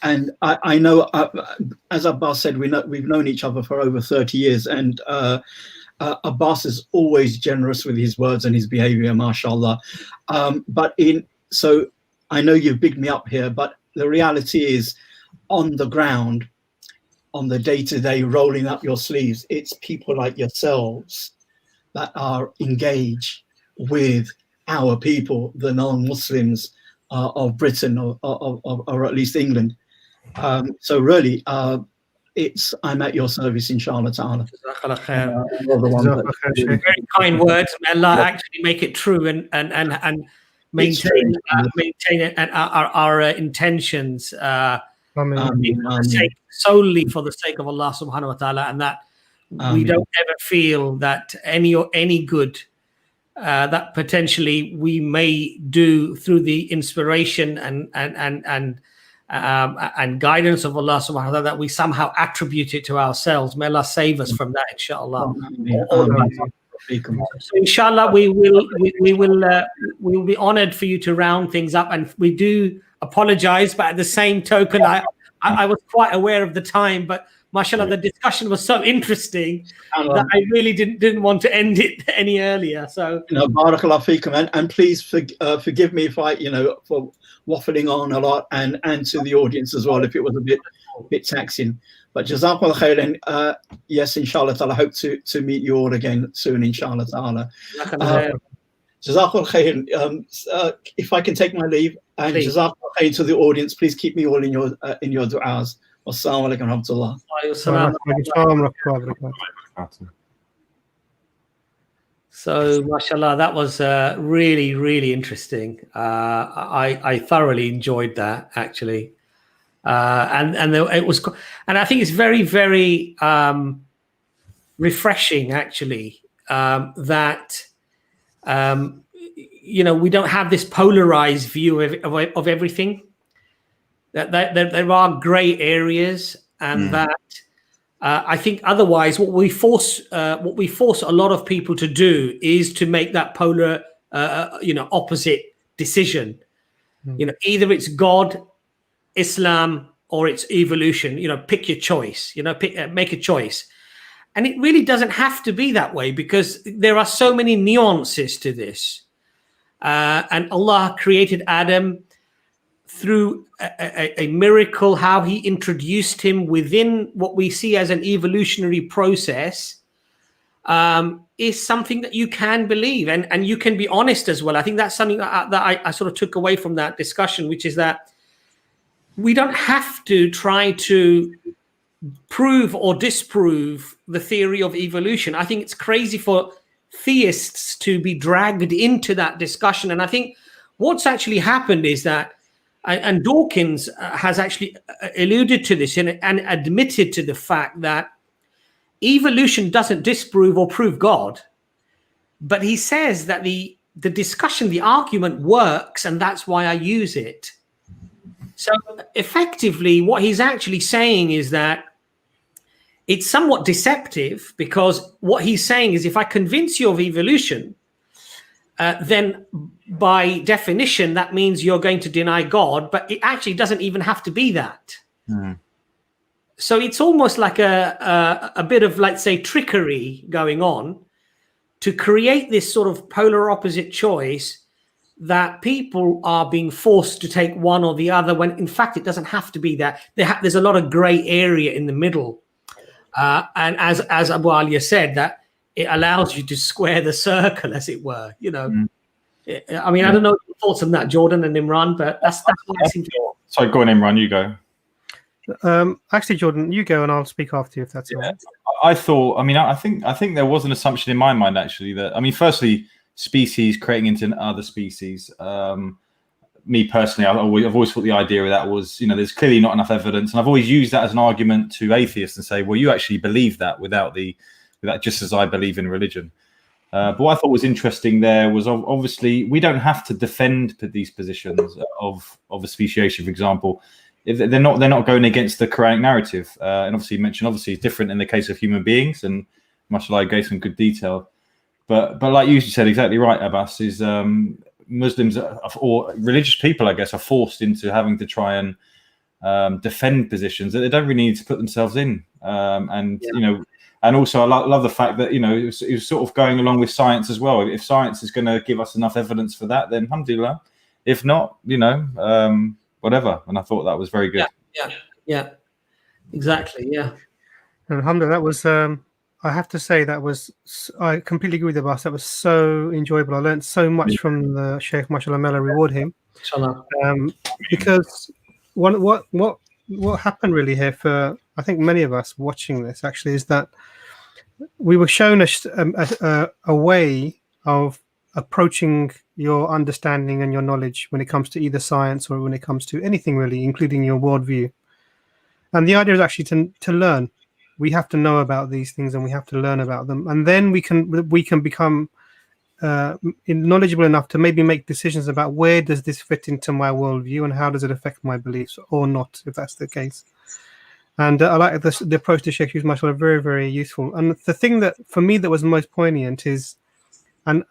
S4: And I know, as Abbas said, we've known each other for over 30 years, and Abbas is always generous with his words and his behaviour, mashallah. So I know you've bigged me up here, but the reality is, on the ground, on the day-to-day, rolling up your sleeves, it's people like yourselves that are engaged with our people, the non-Muslims of Britain or at least England. So really, I'm at your service, inshallah ta'ala.
S2: Very kind words. May Allah actually make it true and maintain our intentions. Solely for the sake of Allah subhanahu wa ta'ala, and that we don't ever feel that any good that potentially we may do through the inspiration and guidance of Allah subhanahu wa ta'ala, that we somehow attribute it to ourselves. May Allah save us from that, inshallah. So inshallah, we will be honored for you to round things up, and we do apologize, but at the same token, I was quite aware of the time, but mashallah, the discussion was so interesting that I really didn't want to end it any earlier. So,
S4: barakallah feekum, and please forgive me if I, for waffling on a lot, and to the audience as well if it was a bit taxing. But jazakallah khairan. Yes, inshallah ta'ala, hope to meet you all again soon, inshallah ta'ala. Jazakallah khairan. If I can take my leave, and jazakallah khairan to the audience, please keep me all in your du'as. Wassalamu alaikum warahmatullah.
S2: So, mashallah, that was really, really interesting. I thoroughly enjoyed that, actually, it was, and I think it's very, very refreshing, actually, that we don't have this polarized view of everything. That there are grey areas, and that I think otherwise, what we force a lot of people to do is to make that polar, opposite decision. Either it's God, Islam, or it's evolution. Pick your choice. Make a choice. And it really doesn't have to be that way, because there are so many nuances to this. And Allah created Adam through a miracle, how he introduced him within what we see as an evolutionary process, is something that you can believe, and you can be honest as well. I think that's something that I sort of took away from that discussion, which is that we don't have to try to prove or disprove the theory of evolution. I think it's crazy for theists to be dragged into that discussion. And I think what's actually happened is that, and Dawkins has actually alluded to this and admitted to the fact that evolution doesn't disprove or prove God, but he says that the discussion, the argument works, and that's why I use it. So effectively, what he's actually saying is that it's somewhat deceptive, because what he's saying is, if I convince you of evolution, then by definition, that means you're going to deny God, but it actually doesn't even have to be that. So it's almost like a bit of, let's say, trickery going on to create this sort of polar opposite choice, that people are being forced to take one or the other, when in fact it doesn't have to be that. There's a lot of gray area in the middle. And as Abu Aaliyah said, that it allows you to square the circle, as it were. I mean, I don't know your thoughts on that, Jordan and Imran, but that's what I seem to.
S1: Sorry, go on, Imran, you go.
S3: Actually, Jordan, you go, and I'll speak after you, if that's all right.
S1: I think there was an assumption in my mind, actually, that, firstly, species creating into other species. Me personally, I've always thought the idea of that was, there's clearly not enough evidence, and I've always used that as an argument to atheists and say, well, you actually believe that without just as I believe in religion. But what I thought was interesting there was, obviously we don't have to defend these positions of speciation, for example. If they're not going against the Quranic narrative. And obviously you mentioned, it's different in the case of human beings, and mashallah gave some good detail. But like you said, exactly right, Abbas, is Muslims or religious people, I guess, are forced into having to try and defend positions that they don't really need to put themselves in. And also I love the fact that, it was sort of going along with science as well. If science is going to give us enough evidence for that, then alhamdulillah. If not, whatever. And I thought that was very good.
S2: Yeah, exactly. Yeah.
S3: And alhamdulillah, that was, I have to say, I completely agree with Abbas. That was so enjoyable. I learned so much from the Sheikh, mashallah, may Allah reward him.
S2: Inshallah.
S3: Because what happened really here for, I think, many of us watching this actually, is that we were shown a way of approaching your understanding and your knowledge when it comes to either science or when it comes to anything really, including your worldview. And the idea is actually to learn. We have to know about these things, and we have to learn about them, and then we can become knowledgeable enough to maybe make decisions about where does this fit into my worldview and how does it affect my beliefs or not, if that's the case. And I like the approach to Sheikh mashallah, very, very useful. And the thing that for me that was most poignant is, and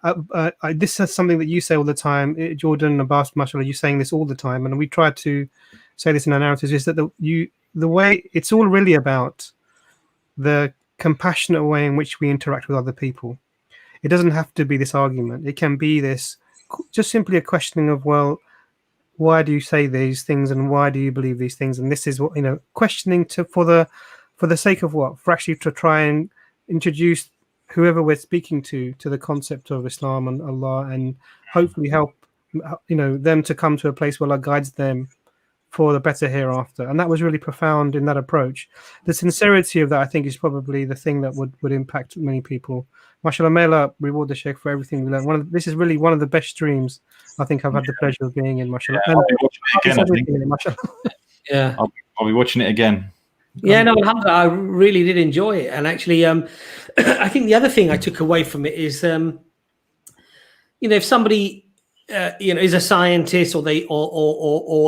S3: this is something that you say all the time, Jordan and Abbas, mashallah, you saying this all the time, and we try to say this in our narratives, is that the way it's all really about the compassionate way in which we interact with other people. It doesn't have to be this argument. It can be this just simply a questioning of, well, why do you say these things and why do you believe these things? And this is what, questioning for the sake of what? For actually to try and introduce whoever we're speaking to the concept of Islam and Allah, and hopefully help them to come to a place where Allah guides them for the better hereafter. And that was really profound in that approach. The sincerity of that, I think, is probably the thing that would impact many people. Mashallah, may Allah reward the Sheikh for everything we learned. This is really one of the best streams I think I've had the pleasure of being in, mashallah.
S1: Yeah, I'll be watching it again,
S2: Yeah.
S1: I'll be watching it again.
S2: Yeah, no, alhamdulillah, I really did enjoy it. And actually, I think the other thing I took away from it is, if somebody is a scientist, or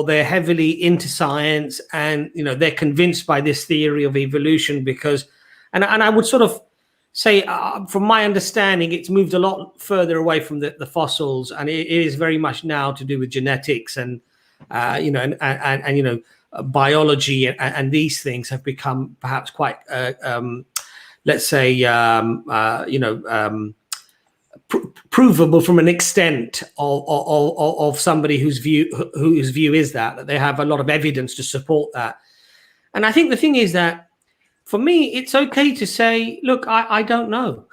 S2: they're heavily into science, and they're convinced by this theory of evolution because, and I would sort of say, from my understanding, it's moved a lot further away from the fossils, and it is very much now to do with genetics and biology, and these things have become perhaps quite, let's say, provable from an extent of somebody whose view is that they have a lot of evidence to support that. And I think the thing is that for me, it's okay to say, look, I don't know.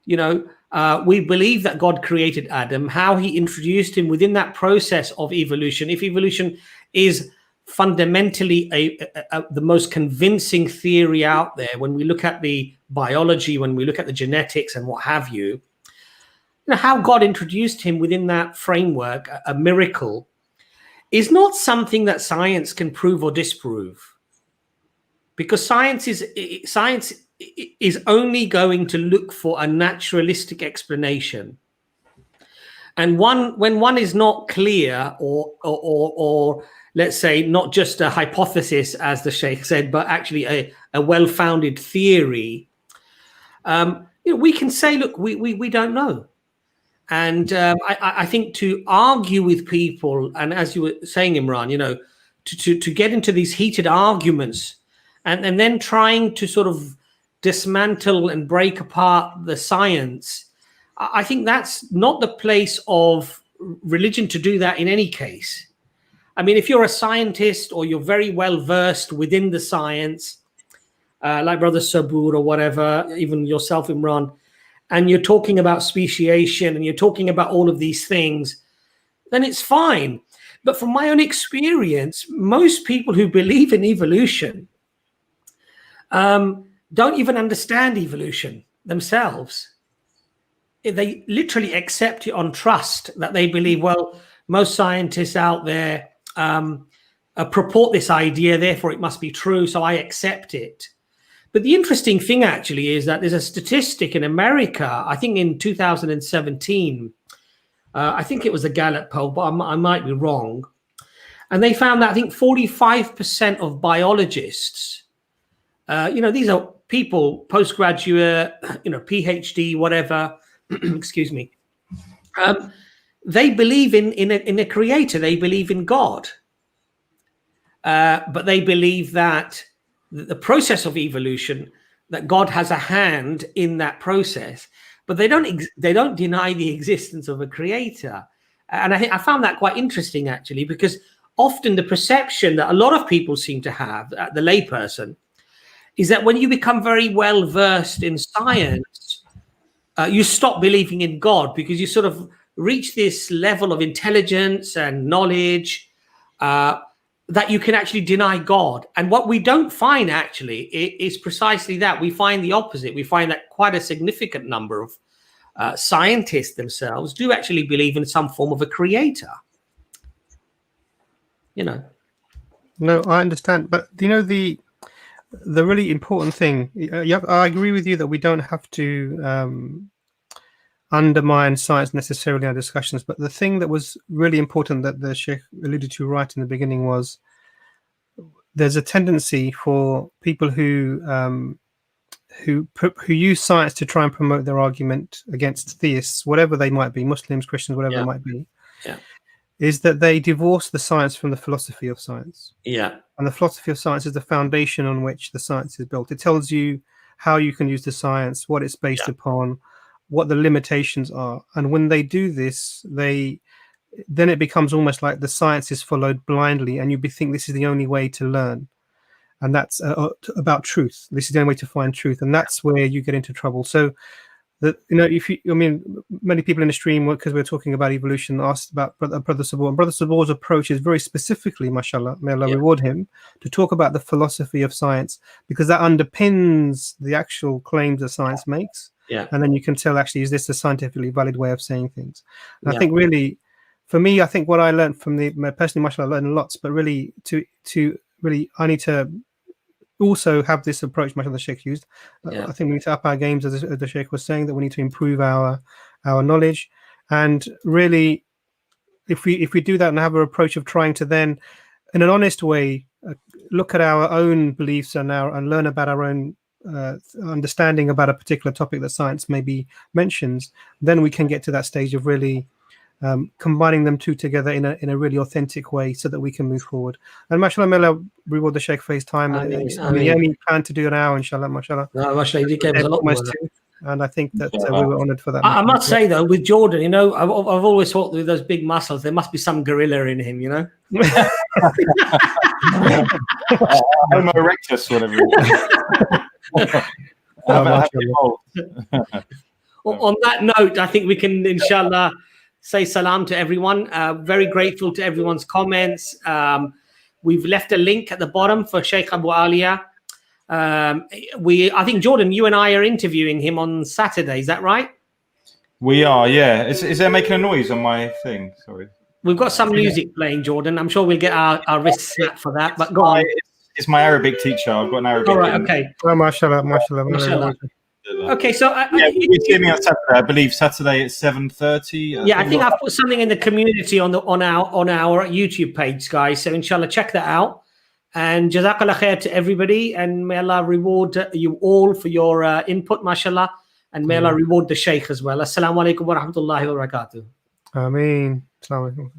S2: We believe that God created Adam, how he introduced him within that process of evolution. If evolution is fundamentally the most convincing theory out there, when we look at the biology, when we look at the genetics and what have you, how God introduced him within that framework, a miracle, is not something that science can prove or disprove, because science is only going to look for a naturalistic explanation. And when one is not clear, or let's say not just a hypothesis, as the Sheikh said, but actually a well-founded theory, we can say, look, we don't know. And I think to argue with people, and as you were saying, Imran, to get into these heated arguments, and then trying to sort of dismantle and break apart the science, I think that's not the place of religion to do that in any case. I mean, if you're a scientist or you're very well versed within the science, like Brother Sabur or whatever, even yourself, Imran, and you're talking about speciation and you're talking about all of these things, then it's fine. But from my own experience, most people who believe in evolution don't even understand evolution themselves. They literally accept it on trust, that they believe, well, most scientists out there purport this idea, therefore it must be true, so I accept it. But the interesting thing actually is that there's a statistic in America, I think in 2017, I think it was a Gallup poll, but I might be wrong. And they found that I think 45% of biologists, these are people, postgraduate, PhD, whatever, excuse me, they believe in a creator, they believe in God. But they believe that the process of evolution, that God has a hand in that process, but they don't deny the existence of a creator. And I found that quite interesting, actually, because often the perception that a lot of people seem to have, the layperson, is that when you become very well versed in science, you stop believing in God, because you sort of reach this level of intelligence and knowledge that you can actually deny God. And what we don't find actually is precisely that. We find the opposite. We find that quite a significant number of scientists themselves do actually believe in some form of a creator.
S3: No, I understand. But the really important thing, I agree with you that we don't have to undermine science necessarily in our discussions, but the thing that was really important that the Sheikh alluded to right in the beginning was there's a tendency for people who use science to try and promote their argument against theists, whatever they might be, Muslims, Christians, whatever they might be, is that they divorce the science from the philosophy of science. And the philosophy of science is the foundation on which the science is built. It tells you how you can use the science, what it's based upon, what the limitations are. And when they do this, then it becomes almost like the science is followed blindly, and you think this is the only way to learn. And that's about truth. This is the only way to find truth. And that's where you get into trouble. So many people in the stream, because we're talking about evolution, asked about Brother Sabur. And Brother Sabur's approach is very specifically, mashallah, may Allah reward him, to talk about the philosophy of science, because that underpins the actual claims that science makes. And then you can tell, actually, is this a scientifically valid way of saying things? And I think really, for me, I think what I learned from personally, mashallah, I learned lots, but really I need to also have this approach, mashallah, the Sheikh used. I think we need to up our games, as the Sheikh was saying, that we need to improve our knowledge. And really, if we do that and have an approach of trying to then, in an honest way, look at our own beliefs and learn about our own understanding about a particular topic that science maybe mentions, then we can get to that stage of really combining them two together in a really authentic way, so that we can move forward. And mashallah, may Allah reward the Sheikh for his time. I mean, he only planned to do an hour, inshallah, mashallah.
S2: No, mashallah, he gave us a lot more.
S3: And I think that we were honored for that.
S2: I must say, though, with Jordan, you know, I've always thought with those big muscles, there must be some gorilla in him, you know?
S1: Homo erectus, whatever it is.
S2: On that note, I think we can, inshallah, say salam to everyone. Very grateful to everyone's comments. We've left a link at the bottom for Sheikh Abu Aaliyah. I think, Jordan, you and I are interviewing him on Saturday. Is that right?
S1: We are, yeah. Is there making a noise on my thing? Sorry.
S2: We've got some music playing, Jordan. I'm sure we'll get our wrists slapped for that. But go on.
S1: It's my Arabic teacher. I've got an Arabic.
S2: All right. Okay.
S3: Oh, mashallah, mashallah.
S2: Mashallah. Okay, so
S1: you see me on Saturday. I believe Saturday at 7:30.
S2: Yeah, I think I've put something in the community on our YouTube page, guys. So inshallah, check that out. And jazakallah khair to everybody, and may Allah reward you all for your input, mashallah, and may Allah reward the Sheikh as well. Assalamu alaikum wa rahmatullahi wa barakatuh.
S3: Ameen. Assalamu alaikum.